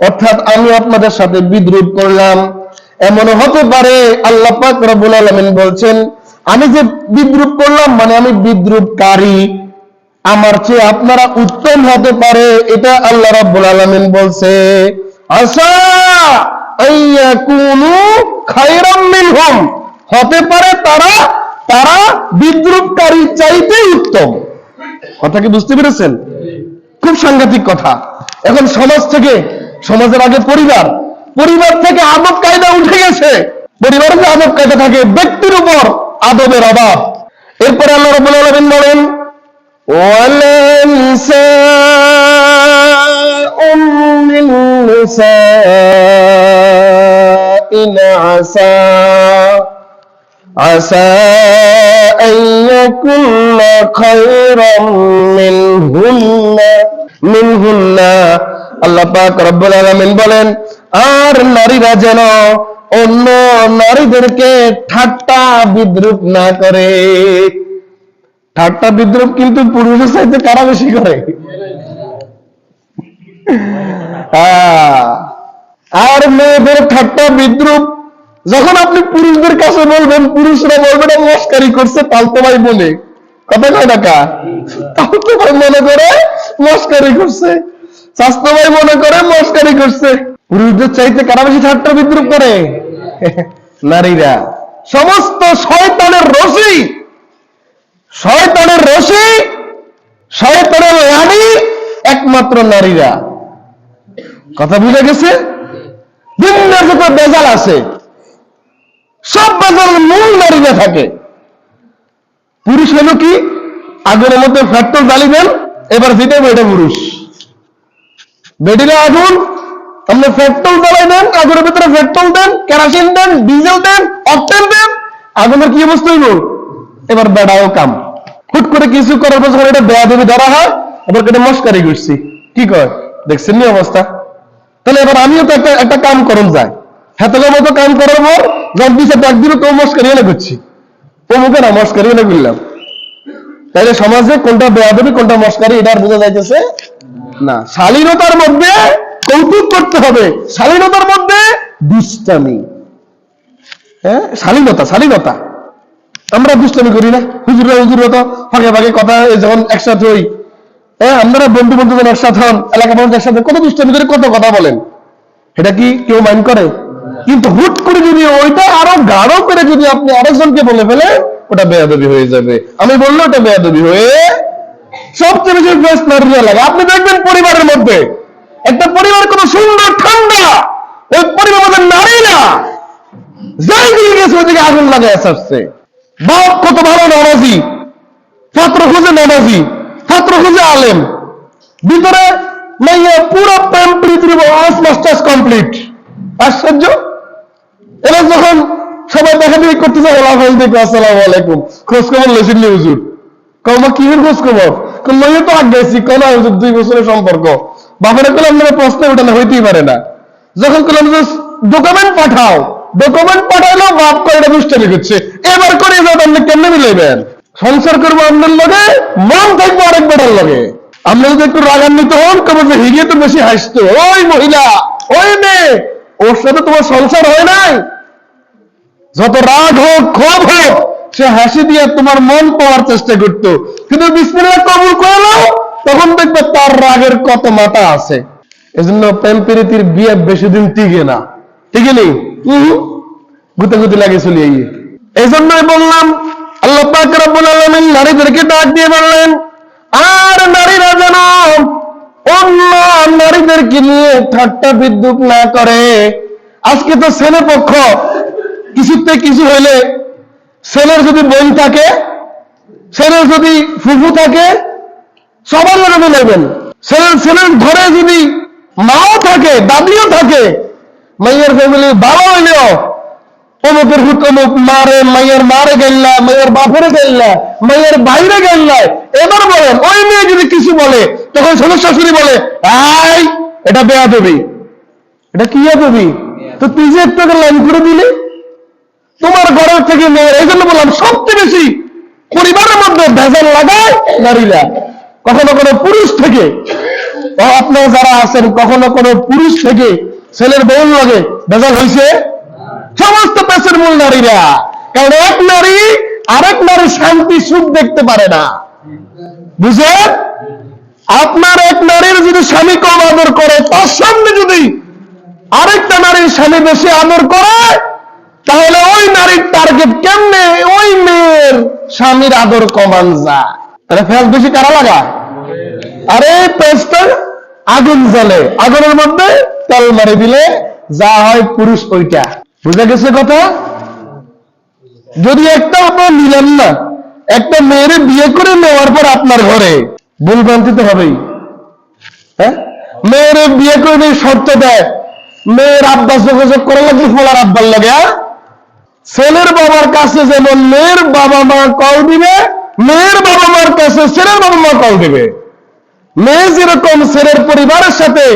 অর্থাৎ আমি আপনাদের সাথে বিদ্রুপ করলাম, এমন হতে পারে। আল্লাহ পাক রব্বুল আলামিন বলছেন আমি যে বিদ্রুপ করলাম মানে আমি বিদ্রুপকারী, আমার চেয়ে আপনারা উত্তম হতে পারে, এটা আল্লাহ রাব্বুল আলামিন বলছে। আসা আইয়াকুনু খায়রাম মিনহুম, হতে পারে তারা বিদ্রুপকারী চাইতে উত্তম। কথা কি বুঝতে পেরেছেন? খুব সাংঘাতিক কথা। এখন সমাজ থেকে, সমাজের আগে পরিবার, পরিবার থেকে আদব কায়দা উঠে গেছে। পরিবারে যে আদব কায়দা থাকে, ব্যক্তির উপর আদবের অভাব। এরপরে আল্লাহ রাব্বুল আলামিন বলেন ওয়ালানসাউম মিন নিসাইন আসা আন ইয়াকুননা খায়রাম মিনহুন্না। আল্লাহ পাক রব্বুল আলামিন বলেন আর নারীরা যেন অন্য নারীদেরকে ঠাট্টা বিদ্রুপ না করে। ঠাট্টা বিদ্রুপ কিন্তু পুরুষের চাইতে কারা বেশি করে? আর মেয়েদের ঠাট্টা বিদ্রুপ যখন আপনি পুরুষদের কাছে বলবেন, পুরুষরা বলবে এটা মস্কারি করছে তালতো ভাই বলে। কথা কয় টাকা তালতো ভাই মনে করে মস্কারি করছে, স্বাস্থ্য ভাই মনে করে মস্কারি করছে। পুরুষদের চাইতে কারা বেশি ঠাট্টা বিদ্রুপ করে? নারীরা। সমস্ত শয়তানের রশি, শয়তানের রশি, শয়তানের রানী একমাত্র নারীরা। কথা বুঝে গেছে? বিভিন্ন যত বেজাল আছে, সব বেজালের মূল নারীরা থাকে। পুরুষ হলো কি, আগুনের মধ্যে পেট্রোল জ্বালিবেন, এবার জিতেবে এটা পুরুষ। বেডিলে আগুন, আপনি পেট্রোল জ্বালাই দেন, আগুনের ভিতরে পেট্রোল দেন, কেরোসিন দেন, ডিজেল দেন, অকটেন দেন, আগুনের কি অবস্থা হইল? এবার বেড়াও কাম। হুট করে কিছু করার পর যখন এটা বেয়াদবি ধরা হয়, এবার কেটে মস্কারি করছি, কি কয় দেখছেন নি অবস্থা? তাহলে এবার আমিও তো একটা কাম করুন যায়, হেতলের মতো কাম করার পর যখন দিচ্ছে ডাক দিল তো মস্কারি এনে করছি, অমুকে না মস্কারি এনে করলাম। তাইলে সমাজে কোনটা বেয়াদবি কোনটা মস্কারি এটা আর বোঝা যাইতেছে না। শালীনতার মধ্যে কৌতুক করতে হবে, শালীনতার মধ্যে দুষ্টামি। হ্যাঁ, শালীনতা, শালীনতা। আমরা দুষ্টামি করি না? হুজুরা তো ফাঁকে ফাঁকে কথা যখন একসাথে হই, হ্যাঁ আপনারা বন্ধু বন্ধু যখন একসাথে হন, এলাকা মানুষ একসাথে কত দুষ্টামি করে কত কথা বলেন, এটা কি কেউ মাইন্ড করে? কিন্তু হুট করে যদি ওইটা আরো গাঢ় করে যদি আপনি আরেকজনকে বলে ফেলে, ওটা বেয়াদবি হয়ে যাবে। আমি বললে ওটা বেয়াদবি হয়ে সবচেয়ে বেশি বেস্ট নারীরা লাগে। আপনি দেখবেন পরিবারের মধ্যে একটা পরিবার কত সুন্দর ঠান্ডা, ওই পরিবারের মধ্যে নারীরা যাই দিয়ে গেছে ওইদিকে আগুন লাগায় আসছে। বাপ কত ভালো নামাজি, ছাত্র খুঁজে নামাজি, ছাত্র খুঁজে আলেম, ভিতরে মাইয়া পুরো প্রেমপ্রীতির মাস্টার্স কমপ্লিট। আশ্চর্য। এবার যখন সবাই দেখা দেখি করতেছে, আসসালামু আলাইকুম, খোঁজ খবর লেছেন নি হুজুর? কমা কি খোঁজ খবর? মাইয়া তো আগাইছি, কেন হুজুর 2 বছরের সম্পর্ক। বাবারে করলাম না, প্রশ্ন ওটা হইতেই পারে না। যখন করলাম ডকুমেন্ট পাঠাও, ডকুমেন্ট পাঠাইলো, বাপ করে এটা দুষ্টামি করছে, এবার করে আপনি কেমনে মিলাইবেন? সংসার করবো আপনার লগে, মন থাকবো আরেক বেটার লগে। আপনি যদি একটু রাগান্বিত হন, কেবল হিগে তো বেশি হাসতো, ওই মহিলা, ওই মেয়ে, ওর সাথে তোমার সংসার হয় নাই। যত রাগ হোক, ক্ষোভ হোক, সে হাসি দিয়ে তোমার মন পাওয়ার চেষ্টা করতো, কিন্তু বিসমিল্লাহ কবুল করলো, তখন দেখবে তার রাগের কত মাথা আছে। এজন্য প্রেম প্রীতির বিয়ে বেশি দিন টিকে না, ঠিক নেই, গুতাগুতি লাগে চলে। এই জন্যই বললাম, আল্লাহ পাক রব্বুল আলামিন নারীদেরকে ডাক দিয়ে বললেন, আর নারীরা যেন অন্য নারীদেরকে নিয়ে ঠাট্টা বিদ্রুপ না করে। আজকে তো ছেলে পক্ষ কিছুতে কিছু হইলে, ছেলের যদি বোন থাকে, ছেলের যদি ফুফু থাকে, সবার লোক নেবেন। ছেলের ঘরে যদি মাও থাকে, দাদিও থাকে, মাইয়ের ফ্যামিলি ভালো হইলেও অমুকের হুকমুক মারে, মাইয়ের মারে গেল্লা, মাইয়ের বাপরে গেল্লা, মাইয়ের বাইরে গেল্লা। এবার বলেন, ওই মেয়ে যদি কিছু বলে, তখন শ্বশুর শাশুড়ি বলে, আই এটা বেয়াদবি, এটা কি দেবি, তো তুই যে একটু লাইন করে দিলি তোমার ঘরের থেকে মেয়ের। এই জন্য বললাম, সবচেয়ে বেশি পরিবারের মধ্যে ভেজাল লাগায় নারীরা। কখনো কোনো পুরুষ থেকে, আপনারা যারা আছেন, কখনো কোনো পুরুষ থেকে ছেলের বউর লাগে ভেজাল হয়েছে? সমস্ত পেছের মূল নারীরা। কারণ এক নারী আরেক নারীর শান্তি সুখ দেখতে পারে না, বুঝলেন? আপনার এক নারীর যদি স্বামী কম আদর করে, তার সামনে যদি আরেকটা নারীর স্বামী বেশি আদর করে, তাহলে ওই নারীর টার্গেট কেমনে ওই মেয়ের স্বামীর আদর কমান যায়। তাহলে ফেস বেশি কারা লাগা? আরে পেস্টার আগুন জ্বলে, আগুনের মধ্যে তেল মারি দিলে যা হয় পুরুষ ওইটা। বুঝা গেছে কথা? যদি একটা আপনার নিলেন না, একটা মেয়ের বিয়ে করে নেওয়ার পর আপনার ঘরে ভুলভ্রান্তি তো হবেই। হ্যাঁ, মেয়ের বিয়ে করে শর্ত দেয়, মেয়ের আব্বা যোগাযোগ করা লাগবে ফলার আব্বার লাগে। ছেলের বাবার কাছে যেমন মেয়ের বাবা মা কল দিবে, মেয়ের বাবা মার কাছে ছেলের বাবা মা কল দিবে। মেয়ে যেরকম ছেলের পরিবারের সাথে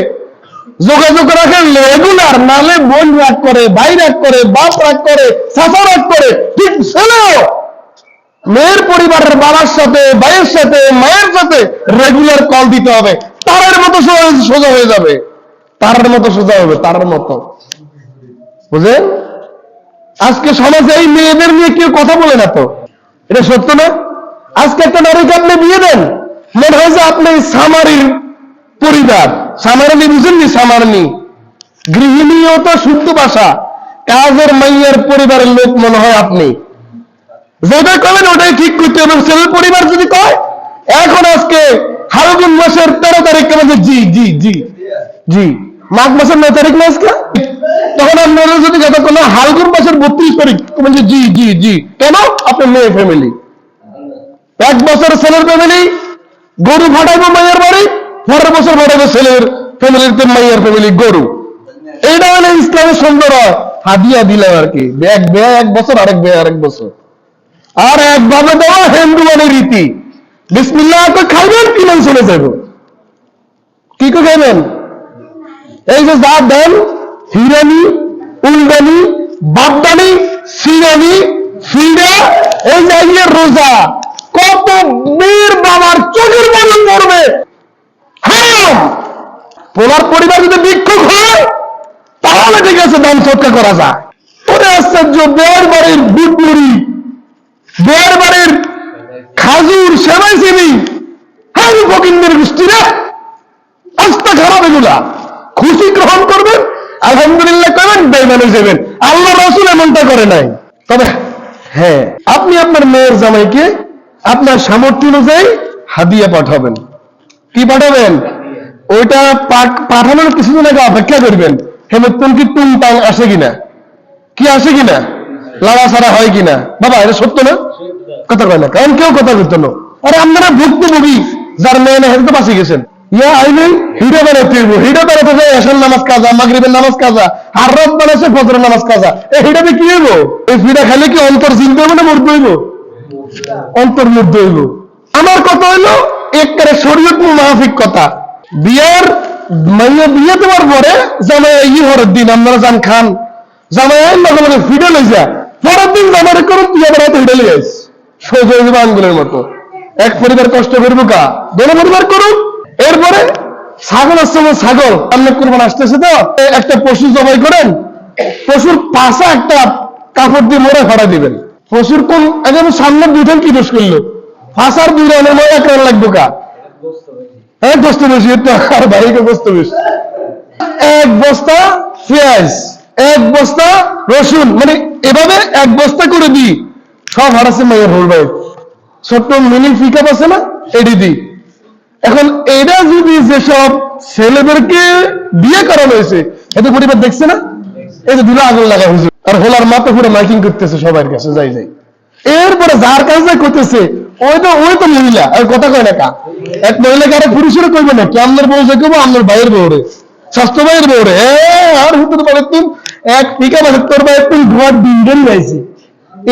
যোগাযোগ রাখে রেগুলার, নালে বোন রাগ করে, ভাই রাগ করে, বাপ রাগ করে, চাচা রাগ করে, ঠিক ছেলেও মেয়ের পরিবারের বাবার সাথে, ভাইয়ের সাথে, মায়ের সাথে রেগুলার কল দিতে হবে। তারের মতো সোজা হয়ে যাবে, তারের মতো সোজা হবে, তারের মতো। বুঝলেন? আজকে সমাজে এই মেয়েদের নিয়ে কেউ কথা বলে না তো, এটা সত্য না? আজকে একটা নারীকে আপনি বিয়ে দেন, মনে হয় যে আপনি সামারির পরিবার। সামারনি বুঝেননি? সামারনি গৃহিণীও তো শুদ্ধ ভাষা, কাজের মাইয়ার পরিবারের লোক মনে হয় আপনি। যেটা করেন ওটাই ঠিক করতে হবে। ছেলের পরিবার যদি কয়, এখন আজকে ফাল্গুন মাসের 13 তারিখ আমাদের জি জি জি জি, মাঘ মাসের 9 তারিখ না আজকে, তখন আপনারা যদি কথা কোনো ফাল্গুন মাসের 32 তারিখ বলছে জি জি জি, কেন? আপনার মেয়ে ফ্যামিলি। 1 বছর ছেলের ফ্যামিলি গরু ফাটাইবো মাইয়ের বাড়ি, পরের বছর ফাটাইবো ছেলের ফ্যামিলিতে মাইয়ের ফ্যামিলি গরু। এইটা হলে ইসলামের সুন্দর হাদিয়া দিলাম আর কি। এক বেয়া 1 বছর, আরেক বেয়া আরেক বছর, আর একভাবে দেওয়া হিন্দু মানে রীতি। বিসমিল্লাহ তো খাইবেন, কি নাম চলে যাব, কি করে খাইবেন? এই যে যা দেন, হিরানি, উলদানি, বাগদানি, সিরানি, ফিরা, এই যে রোজা, কত বীর বাবার চোখের পানি পড়বে। হ্যাঁ, তোমার পরিবার যদি ভিক্ষুক হয় তাহলে ঠিক আছে, দান সৎকার করা যায়। ওরে আশ্চর্য, বেয়ার বাড়ির বুটবুড়ি, বেয়ার বাড়ির খাজুর, সেবাই সেবি, হ্যাঁ ফকিন্দের গোষ্ঠীরা, আস্থা খারাপ এগুলা। খুশি গ্রহণ করবেন, আলহামদুলিল্লাহ করবেন, বেঈমানি যাবেন। আল্লাহ রাসূল এমনটা করে নাই। তবে হ্যাঁ, আপনি আপনার মেয়ের জামাইকে আপনার সামর্থ্য অনুযায়ী হাদিয়া পাঠাবেন। কি পাঠাবেন? ওইটা পাঠানোর কিছুদিন আগে অপেক্ষা করবেন, হেমন্তন কি টুংটাং আসে কিনা, কি আসে কিনা, লাড়া ছাড়া হয় কিনা। বাবা এটা সত্য না? কথা কয় না, কারণ কেউ কথা বলতো না। আরে আপনারা ভুক্তভোগী, যার মেয়ে না হেঁটে তো বাঁচি গেছেন। ইয়া আইনি হিডে বেড়াতে হিডে বেড়াতে যায় এসার নামাজ কাজা, মাগরিবের নামাজ কাজা, আর রাত বেড়াচ্ছে ফজরের নামাজ কাজা। এই হিডাতে কি হইব? এই ফিডা খাইলে কি অন্তর চিনতে হবে না মরতে হইব? অন্তর মধ্যে হইব। আমার কথা হইলো একেবারে শরীয়ত মুনাফিক কথা। বিয়ের মাইয়া বিয়ে দেওয়ার পরে জামাই ই হরের দিন আপনারা যান খান, জামাই লগে লগে ফিডে লই যা, পরের দিন জামাই করুন বিয়ে বেড়াতে হিডে লই আইস, সোজা হয়ে যাবে আঙ্গুলের মতো। এক পরিবার কষ্ট করবো কা? দোনো পরিবার করুক। এরপরে ছাগল আসছে, ছাগল আপনি কুরবান আসতেছে তো একটা পশু জবাই করেন, পশুর পাশা একটা কাপড় দিয়ে মোড়ে ফাড়া দিবেন। পশুর কোন একদম সামনে দুইজন কি দোষ করলো? ফাঁসার দুই রানের মধ্যে এক রান লাগবো কা? হ্যাঁ গোস্ত বেশি, আর ভাইকে গোস্ত বেশি। এক বস্তা পেঁয়াজ, এক বস্তা রসুন, মানে এভাবে এক বস্তা করে দিই, সব হারাচ্ছে মায়ের হোল ভাই। ছোট্ট মিনি পিকআপ আছে না, এডি দি। এখন এটা যদি যেসব ছেলেদেরকে বিয়ে করানো হয়েছে, এতে পরিবার দেখছে না, এই যে দিল আগুন লাগা হয়েছে, আর হোলার মাথা পুরো মাইকিং করতেছে সবার কাছে যাই যাই। এরপরে যার কাছে করতেছে ওই তো মহিলা, আর কথা কয় না কা? এক মহিলাকে আরেক পুরুষের কইবে না কি আপনার বউ যে কেবো আপনার ভাইয়ের বউরে, স্বাস্থ্য ভাইয়ের বউরে। আর হতে পারে তুই এক পিকা মানে তোর ভাইয়ের তুই ঘর ডিন্ডেন গাইছি,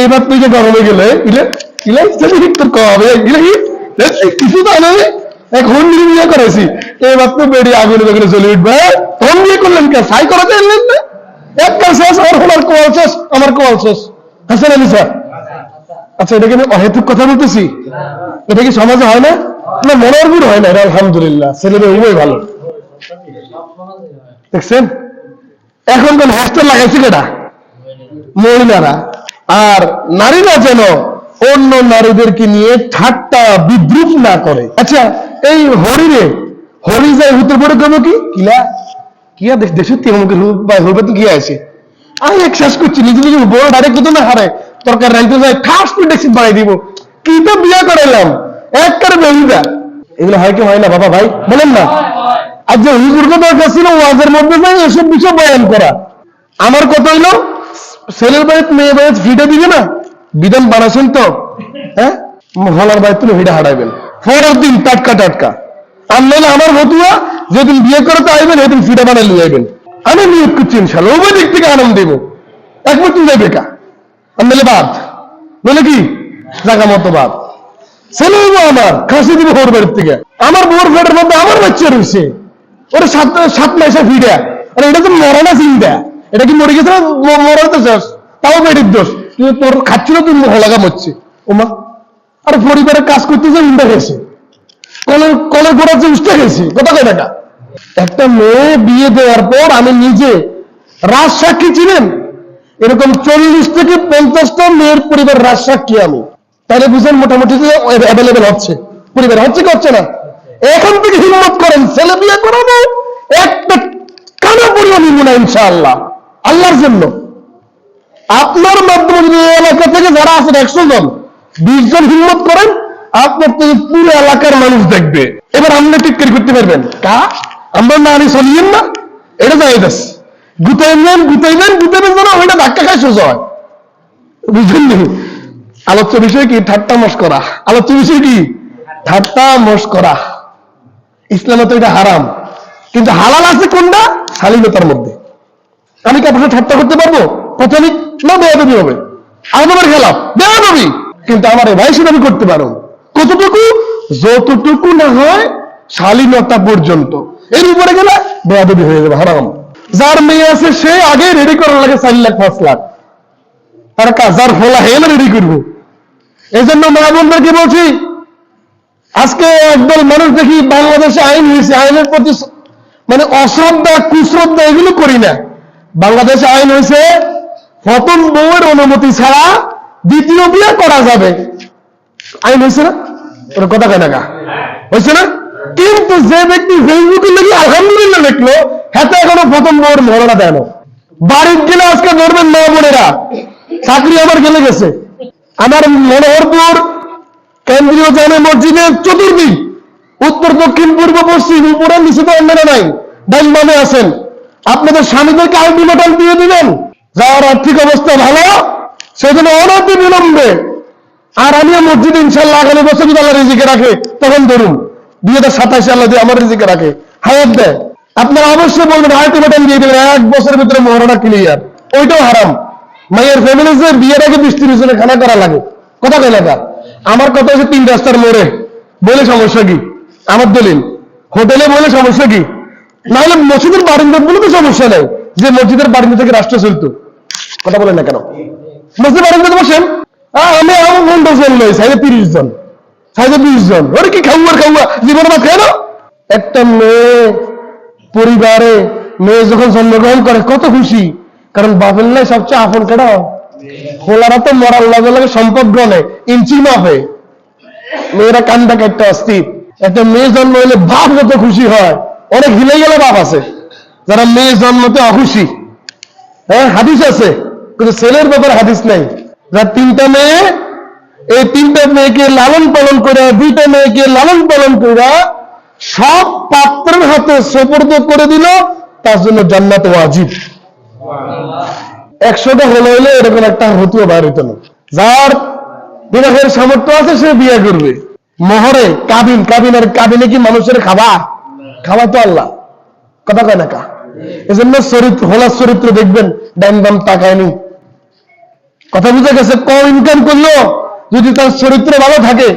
এবার তুই যে গরমে গেলে তোর কবে কিছু তো আনে এক হন বিয়ে করেছি, এবার তো বেড়ে আগুনে বেগুনে চলে উঠবে। হন বিয়ে করলেন কে? সাই করাতে এলেন না? এক কাজ শেষ, আর হলার কোয়াল শেষ, আমার কোয়াল শেষ। হাসান আলী স্যার, আচ্ছা এটা কি আমি অহেতুক কথা বলতেছি? এটা কি সমাজে হয় না? না মনের ভুল হয় না, এটা আলহামদুলিল্লাহ ছেলেদের উভয় ভালো। দেখছেন এখন কোন হ্যাশট্যাগ লাগাইছে কেটা? মহিলারা। আর নারীরা যেন অন্য নারীদেরকে নিয়ে ঠাট্টা বিদ্রুপ না করে। আচ্ছা এই হরিরে হরি যায় উত্তর পরে করবো কি কিলা কিয়া দেখছো তেমনকে হলবে তো গিয়ে আছে, আমি এক শেষ করছি নিজে নিজে বড় ডাইরেক্ট তো না হারে তরকার রাইতে যায় ঠাস ইন্ডেক্সিন বাড়াই দিব, কি তো বিয়ে করাইলাম একবারে বেহুদা। এগুলো হয় কি হয় না বাবা ভাই বলেন না? আর যে হুজুরকে দরকার ছিল ওয়াজের মধ্যে যাই এসব বিষয় বয়ান করা। আমার কথা হইলো ছেলের বাড়িতে মেয়ে বাড়িতে ভিডিও দিবে না, বিধান বানাচ্ছেন তো, হ্যাঁ হলার বাড়িতে তুমি ভিডিও হারাইবেন পরের দিন টাটকা টাটকা। আর নইলে আমার ভতুয়া যেদিন বিয়ে করতে আইবেন সেদিন ভিডিও বানাই লিয়ে আইবেন, আমি নিয়োগ করছি ইনশাল্লাহ, উভয় দিক থেকে আনন্দ দেবো। একবার তুমি যাইবে কা আর নইলে বাদ, নইলে কি জায়গা মতো বাদ। ছেলে হইব আমার খাসি দিব ওর বাড়ির থেকে, আমার বউর ফেটের মধ্যে আমার বাচ্চা রয়েছে, ওরা 7 মাসে ভিড়া, আর এটা তো মরা না চিন্তা, এটা কি মরে গেছে না মরার তো শেষ, তাও বেটির দোষ, তুই তোর খাচ্ছিল তুই হলাগা মরছে ওমা। আর পরিবারে কাজ করতে যে উল্টা গেছে, কলে ঘোরাচ্ছে উষ্টা গেছে, কথা কয় টাকা। একটা মেয়ে বিয়ে দেওয়ার পর আমি নিজে রাজ সাক্ষী ছিলেন, এরকম 40 থেকে 50টা মেয়ের পরিবার রাজ সাক্ষী আমি, তাহলে বুঝেন মোটামুটি অ্যাভেলেবেল হচ্ছে, পরিবার হচ্ছে কি হচ্ছে না। এখন থেকে হিম্মত করেন, ছেলে বিয়ে করাবো একটা কানা পরিবার নিব না ইনশাআল্লাহ, আল্লাহর জন্য। আপনার মাধ্যমে যদি এই এলাকা থেকে যারা আছেন 100 জন 20 জন হিম্মত করেন, আপনার থেকে পুরো এলাকার মানুষ দেখবে। এবার আপনি টিক্কের করতে পারবেন কা আমরা নারী চলিয়েন না, এটা যাই দাস গুতাইবেন যেন ওইটা ধাক্কা খায় সোজা হয়, বুঝলেন নি? আলোচ্য বিষয় কি ঠাট্টা মস্করা, আলোচ্য বিষয় কি ঠাট্টা মস্করা। ইসলামে তো এটা হারাম, কিন্তু হালাল আছে কোনটা? শালীনতার মধ্যে। আমি কি আপনার ঠাট্টা করতে পারবো? প্রথমে না বেয়াদবি হবে, আদবের খেলাফ বেয়াদবি, কিন্তু আমার এই ভাই সেটা আমি করতে পারো কতটুকু? যতটুকু না হয় শালীনতা পর্যন্ত, এর উপরে গেলে বেয়াদবি হয়ে যাবে, হারাম। যার মেয়ে আছে সে আগে রেডি করার লাগে 4 লাখ 5 লাখ, তার যার ফলা হেলে রেডি করবো। এই জন্য মা বোনদেরকে বলছি, আজকে একদল মানুষ দেখি বাংলাদেশে আইন হয়েছে, আইনের প্রতি মানে অশ্রদ্ধা কুশ্রদ্ধা এগুলো করি না। বাংলাদেশে আইন হয়েছে প্রথম বউয়ের অনুমতি ছাড়া দ্বিতীয় বিয়ে করা যাবে, আইন হয়েছে না? ওর কথা কেন হয়েছে না? কিন্তু যে ব্যক্তি ফেসবুকে লেগে আলহামদুলিল্লাহ লিখলো, হাতে এখনো প্রথম বউয়ের মরণা দেয় না। বাড়ির গেলে আজকে ধরবেন মা বোনেরা, চাকরি আমার গেলে গেছে, আমার মনোহরপুর কেন্দ্রীয় জামে মসজিদের চতুর্দিক উত্তর দক্ষিণ পূর্ব পশ্চিম উপরে নিচে তো অন্যরা নাই, ডাইন বামে আছেন, আপনাদের স্বামীদেরকে আলটিমেটাম দিয়ে দিবেন, যাওয়ার আর্থিক অবস্থা ভালো সেজন্য অনতি বিলম্বে। আর আমিও মসজিদ ইনশাল্লাহ আগামী বছর যদি আল্লাহ রিজিকে রাখে তখন ধরুন, 2027 আল্লাহ যদি আমার রিজিকে রাখে, হায়াত দেয়, আপনারা অবশ্যই বলবেন আলটিমেটাম দিয়ে দেবেন 1 বছরের ভিতরে মহরণা ক্লিয়ার। ওইটাও হারাম। মায়ের ফ্যামিলি যে বিয়ের আগে 20-30 জনের খানা করা লাগে, কথা কয় না। আমার কথা হচ্ছে 3 রাস্তার মোড়ে বলে সমস্যা কি? আমার দলিল হোটেলে বলে সমস্যা কি? না হলে মসজিদের বারিন্দা বলে তো সমস্যা নেই, যে মসজিদের বারিন্দা থেকে রাষ্ট্র চলতো। কথা বলেন না কেন? মসজিদের বারিন্দাতে বসেন, আমি আমার 50 জন নই, সাইজে 30 জন, সাইজে 20 জন, ওরে কি খাওয়া জীবনে মা খেয়ে না। একটা মেয়ে পরিবারে মেয়ে যখন জন্মগ্রহণ করে কত খুশি, কারণ বাপের নাই সবচেয়ে আপন কেডা? খোলারা তো মরার লগে লগে সম্পদ গ্রহণে ইঞ্চি মাপে। মেয়েরা কান্দা কাটতে অস্থির। একটা মেয়ে জন্ম হলে বাপ যত খুশি হয়, অনেক হিলে গেলে বাপ আছে যারা মেয়ে জন্মতে অখুশি। হ্যাঁ, হাদিস আছে, কিন্তু ছেলের ব্যাপারে হাদিস নাই। যার 3টা মেয়ে, এই 3টা মেয়েকে লালন পালন করে, 2টা মেয়েকে লালন পালন করে সব পাত্রের হাতে সোপর্দ করে দিল, তার জন্য জান্নাত ওয়াজিব। 100টা হলে এরকম একটা হতিও বার হইত না। যার বিবাহের সামর্থ্য আছে সে বিয়ে করবে। মোহরে কাবিন আর কাবিনে কি মানুষের খাওয়া তো আল্লাহ, কথা কয় না কা? এজন্য হোলার চরিত্র দেখবেন ডাইন বাম তাকায়নি। কথা বুঝে গেছে? কম ইনকাম করলো যদি তার চরিত্র ভালো থাকে,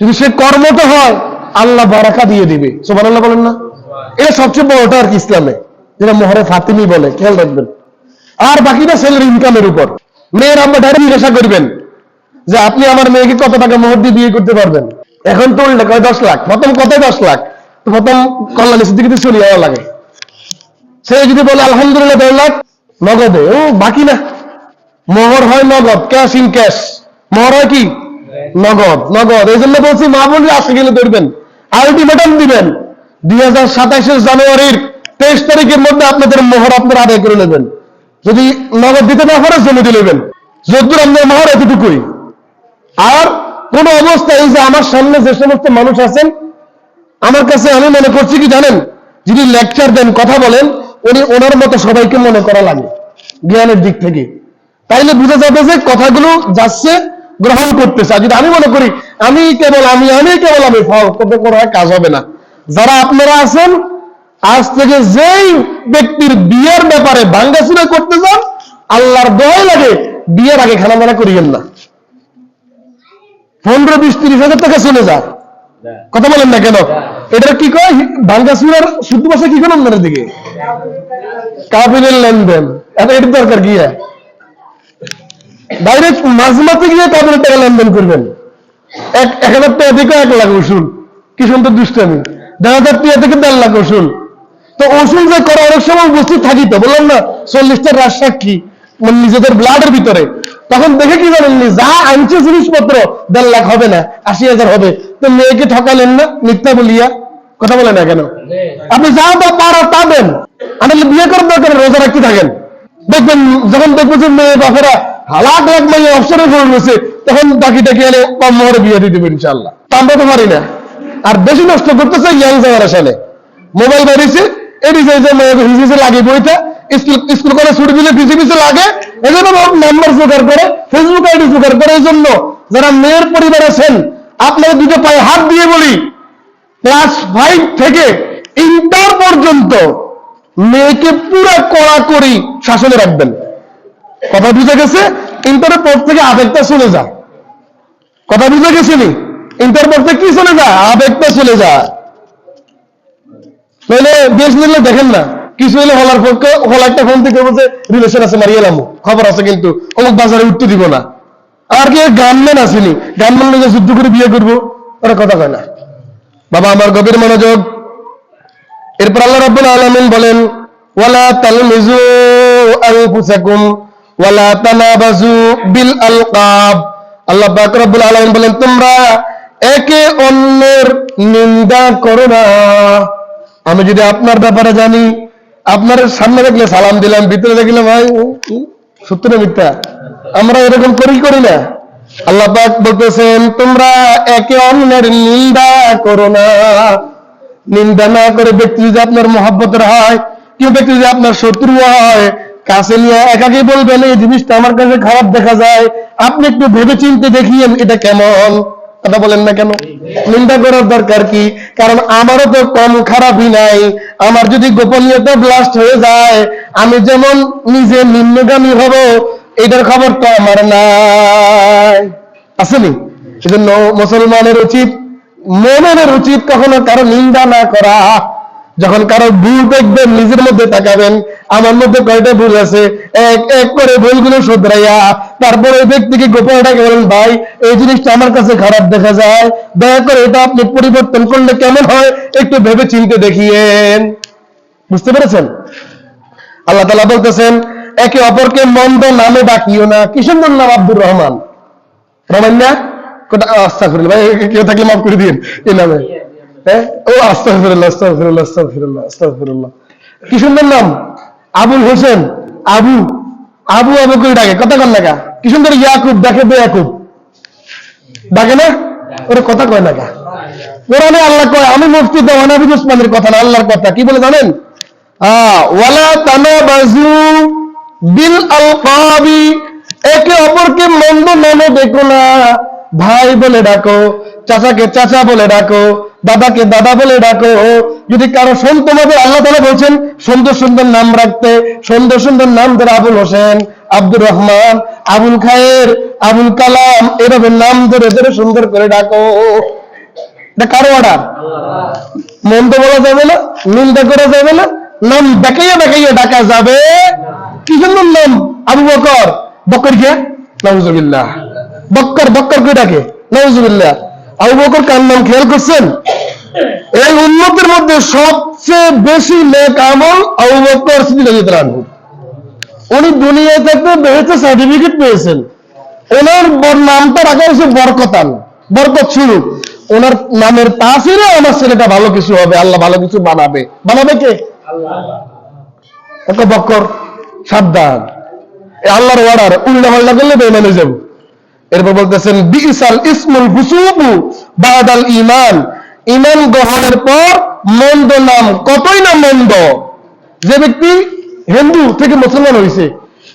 যদি সে কর্মঠ হয়, আল্লাহ বারাকা দিয়ে দিবে। সুবহানাল্লাহ বলেন না? এটা সবচেয়ে বড়টা আর কি ইসলামে, যেটা মোহরে ফাতিমি বলে, খেয়াল রাখবেন। আর বাকিটা ছেলের ইনকামের উপর। মেয়ের আম্মা ডাইরেক্ট জিজ্ঞাসা করবেন যে আপনি আমার মেয়েকে কত টাকা মোহর দিয়ে বিয়ে করতে পারবেন? এখন তো উল্টা কয় 10 লাখ। প্রথম কথাই 10 লাখ, প্রথম কল্যাণী সিদ্দিকিতে চলে যাওয়া লাগে। সে যদি বলে আলহামদুলিল্লাহ 10 লাখ নগদে, ও বাকি না। মোহর হয় নগদ, ক্যাশ ইন ক্যাশ। মোহর হয় কি? নগদ। এই জন্য বলছি মা বলি আসে গেলে ধরবেন, আলটিমেটাম দিবেন 2027 জানুয়ারির 23 তারিখের মধ্যে আপনাদের মোহর আপনারা আদায় করে নেবেন। যদি নগদ দিতে না পারে জমি দিয়ে নেবেন, যদ্দূর আপনার মোহর এতটুকুই। আর কোন অবস্থায় এই যে আমার সামনে যে সমস্ত মানুষ আছেন, আমার কাছে আমি মনে করছি কি জানেন, যিনি লেকচার দেন, কথা বলেন, উনি ওনার মতো সবাইকে মনে করা লাগে জ্ঞানের দিক থেকে। তাইলে বুঝা যাবে যে কথাগুলো যাচ্ছে, গ্রহণ করতেছে। আর যদি আমি মনে করি আমি কেবল ফল, তবে কোনো কাজ হবে না। যারা আপনারা আছেন, আজ থেকে যেই ব্যক্তির বিয়ের ব্যাপারে ভাঙ্গাচুরা করতে যান, আল্লাহর দোহাই লাগে বিয়ের আগে খানা মানা করিয়েন না। 15, 20, 30 হাজার টাকা চলে যায়। কথা বলেন না কেন? এটা কি কয়? ভাঙ্গাচুরার শুদ্ধ ভাষা কি করেন আপনার দিকে? কাবিনের লেনদেন। এর দরকার কি? ডাইরেক্ট মাঝমাতে গিয়ে কাবিনের টাকা লেনদেন করবেন। 1,000 টাকা থেকে 1 লাখ উসুল। কি সুন্দর দুষ্টামি। 1,000 টাকা থেকে 1.5 লাখ উসুল। তো উসুল যে করে অনেক সময় উপস্থিত থাকি, তো বললাম না 40টা রাজসাক্ষী নিজেদের ব্লাডের ভিতরে, তখন দেখে কি জানেননি, যা আনছে জিনিসপত্র 1.5 লাখ হবে না, 80,000 হবে। তো মেয়েকে ঠকালেন না মিথ্যা বলিয়া? কথা বলে না কেন? আপনি যা পারার তা দেন। আমাদের বিয়ে করার দরকার, রোজা রাখতে থাকেন। দেখবেন যখন দেখবো যে মেয়ে বাপেরা লাখ লাখ মেয়ে অবসরে করে রয়েছে, তখন বাকিটা কি এলে কম মোহরে বিয়ে দিয়ে দেবেন ইনশাআল্লাহ। তা আমরা তো পারি না। আর বেশি নষ্ট করতেছে ইয়াং জেনারেশনে। মোবাইল বেরিয়েছে, এটি যে মেয়ে হিসেবে লাগে বইটা, স্কুল করে ছুটি দিলে পিছিয়ে লাগে, এই জন্য নাম্বার জোগাড় করে, ফেসবুক আইডি জোগাড় করে। এই জন্য যারা মেয়ের পরিবার আছেন, আপনারা দুটো পায়ে হাত দিয়ে বলি, ক্লাস 5 থেকে ইন্টার পর্যন্ত মেয়েকে পুরো কড়াকড়ি শাসনে রাখবেন। কথা বুঝে গেছে? ইন্টারের পর থেকে আবেগটা চলে যায়। কথা বুঝে গেছে নি? ইন্টার পর থেকে কি চলে যায়? আবেগটা চলে যায়। তাহলে বেশ নিলে দেখেন না, কিছু হলে হলার পক্ষে হলা একটা ফোন থেকে বলছে রিলেশন আছে, মারিয়ে এলাম, খবর আছে, কিন্তু অমুক বাজারে উঠতে দিব না। আর কি গানম্যান আসেনি, গানম্যান লোক যুদ্ধ করে বিয়ে করবো, ওরা কথা কয় না। বাবা আমার গভীর মনোযোগ। এরপর আল্লাহ রাব্বুল আলামিন বলেন, ওয়ালা তালমিজু আনফুসাকুম ওয়ালা তানাবাজু বিল আলকাব। আল্লাহ পাক রব্বুল আলামিন বলেন, তোমরা একে অন্যের নিন্দা করো না। আমি যদি আপনার ব্যাপারে জানি, আপনার সামনে দেখলে সালাম দিলাম, ভিতরে দেখলে ভাই সত্য না মিথ্যা? আমরা এরকম করি না? আল্লাহ পাক বলতেছেন, তোমরা একে অন্যের নিন্দা করো না। নিন্দা না করে ব্যক্তি যদি আপনার মহব্বতের হয়, কেউ ব্যক্তি যদি আপনার শত্রু হয়, কাছে নিয়ে একাকে বলবেন এই জিনিসটা আমার কাছে খারাপ দেখা যায়, আপনি একটু ভেবে চিন্তে দেখিয়েন এটা কেমন। কথা বলেন না কেন? নিন্দা করার দরকার কি? কারণ আমারও তো কম খারাপই নাই। আমার যদি গোপনীয়তা ব্লাস্ট হয়ে যায়, আমি যেমন নিজে নিম্নগামী হব, এটার খবর তো আমার নাই, আসেনি? সেজন্য মুসলমানের উচিত, মোমেনের উচিত কখনো কারো নিন্দা না করা। যখন কারো ভুল দেখবেন, নিজের মধ্যে তাকাবেন, আমার মধ্যে কয়টা ভুল আছে, এক এক করে ভুলগুলো শুধরাইয়া তারপরে ওই ব্যক্তিকে গোপনটাকে বলেন, ভাই এই জিনিসটা আমার কাছে খারাপ দেখা যায়, দয়া করে এটা আপনি পরিবর্তন করলে কেমন হয়, একটু ভেবে চিন্তে দেখিয়েন। বুঝতে পেরেছেন? আল্লাহ তাআলা বলতেছেন, একে অপরকে মন্দ নামে ডাকিও না। কি সুন্দর নাম, আব্দুর রহমান। রহমান না? আস্তাগফিরুল্লাহ, ভাই কেউ থাকলে মাফ করে দিন এই নামে। ও আস্তাগফিরুল্লাহ, আস্তাগফিরুল্লাহ, আস্তাগফিরুল্লাহ, আস্তাগফিরুল্লাহ। কি সুন্দর নাম, আবুল হোসেন। আবু আবু আবু করে ডাকে, কথা কন না। কি সুন্দর ইয়াকুব, দেখে তো ইয়াকুব ডাকে না, ওরা কথা কয় না। কোরআনে আল্লাহ কয়, আমি মুফতি দেওয়ান আবিদ ওসমানের কথা না, আল্লাহর কথা। কি বলে জানেন? ওয়ালা তানাবাজু বিল আলকাবি, একে অপরকে মন্দ নামে ডেকো না। ভাই বলে ডাকো, চাচাকে চাচা বলে ডাকো, দাদাকে দাদা বলে ডাকো। যদি কারো সন্তান হবে, আল্লাহ তাআলা বলছেন সুন্দর সুন্দর নাম রাখতে। সুন্দর সুন্দর নাম ধরে আবুল হোসেন, আব্দুর রহমান, আবুল খায়ের, আবুল কালাম, এভাবে নাম ধরে ধরে সুন্দর করে ডাকো। এটা কারো অর্ডার? মন্দ বলা যাবে না, নিন্দা করা যাবে না, নাম দেখাইয়া দেখাইয়া ডাকা যাবে। কি সুন্দর নাম, আবু বকর। বকর কে? নাউজুবিল্লাহ। বক্কর বক্কর কে ডাকে? নাউজুবিল্লাহ। আবু বকর কার নাম খেয়াল করছেন? এই উম্মতের মধ্যে সবচেয়ে বেশি নেক আমল আবু বকর সিদ্দিক রাদিয়াল্লাহু আনহু। উনি দুনিয়ায় থাকতে বেহেশতের সার্টিফিকেট পেয়েছেন। ওনার নামটা রাখা হয়েছে বরকতান, বরকত শুরু। ওনার নামের তাসিরে আমার ছেলেটা ভালো কিছু হবে, আল্লাহ ভালো কিছু বানাবে। বানাবে কে? আল্লাহ। বক্কর, সাবধান, আল্লাহর অর্ডার, উল্টা পাল্টা করলে বেঈমান হয়ে যাবো। এরপর বলতেছেন, বিসাল ইসমুল ফুসুকু বাদাল ঈমান, ঈমান গ্রহণের পর মন্দ নাম, কতই না মন্দ। যে ব্যক্তি হিন্দু থেকে মুসলমান হয়েছে,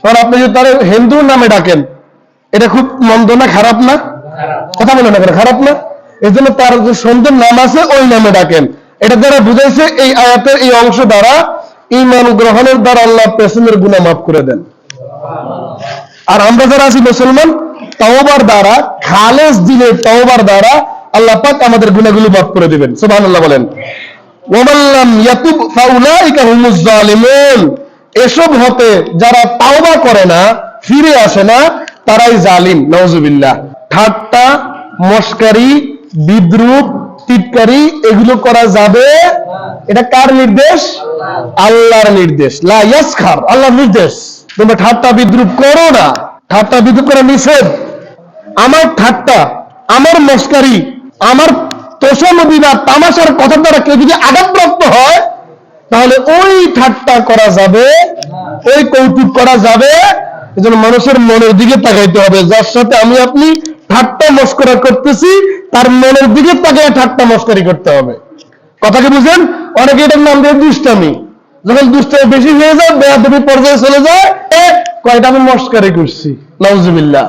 আর আপনি যদি তার হিন্দু নামে ডাকেন, এটা খুব মন্দ না, খারাপ না? কথা বলে না, খারাপ না? এই জন্য তার যে সুন্দর নাম আছে ওই নামে ডাকেন। এটা দ্বারা বুঝাইছে, এই আয়াতের এই অংশ দ্বারা ঈমান গ্রহণের দ্বারা আল্লাহ পেছনের গুনাহ মাফ করে দেন। আর আমরা যারা আছি মুসলমান, তওবার দ্বারা, খালেস দিনের তওবার দ্বারা আল্লাহ পাক আমাদের গুনাহগুলো মাফ করে দিবেন। সুবহানাল্লাহ বলেন। ওয়ামান লাম ইয়াতুব ফাউলাইকা হুমুজ জালিমুন, এসব হতে যারা তাওবা করে না, ফিরে আসে না, তারাই জালিম। নাউজুবিল্লাহ। ঠাট্টা, মস্কারি, বিদ্রুপ, টিটকারি এগুলো করা যাবে। এটা কার নির্দেশ? আল্লাহর নির্দেশ। লা ইয়াসখার, আল্লাহর নির্দেশ। তোমরা ঠাট্টা বিদ্রুপ করো না। ঠাট্টা বিদ্রুপ করা নিষেধ। আমার ঠাট্টা, আমার মস্কারি, আমার তোষামদি বা তামাশার কথা দ্বারা কেউ যদি আঘাতপ্রাপ্ত হয়, তাহলে ওই ঠাট্টা করা যাবে, ওই কৌতুক করা যাবে। এজন্য মানুষের মনের দিকে তাকাইতে হবে। যার সাথে আমি আপনি ঠাট্টা মস্করা করতেছি, তার মনের দিকে তাকিয়ে ঠাট্টা মস্করি করতে হবে। কথা কি বুঝেন? অনেকে এটার নাম দিয়ে দুষ্টামি। যখন দুষ্টামি বেশি হয়ে যায়, বেয়াদবি পর্যায়ে চলে যায়, কয়টা আমি মস্করি করছি। নাউজুবিল্লাহ।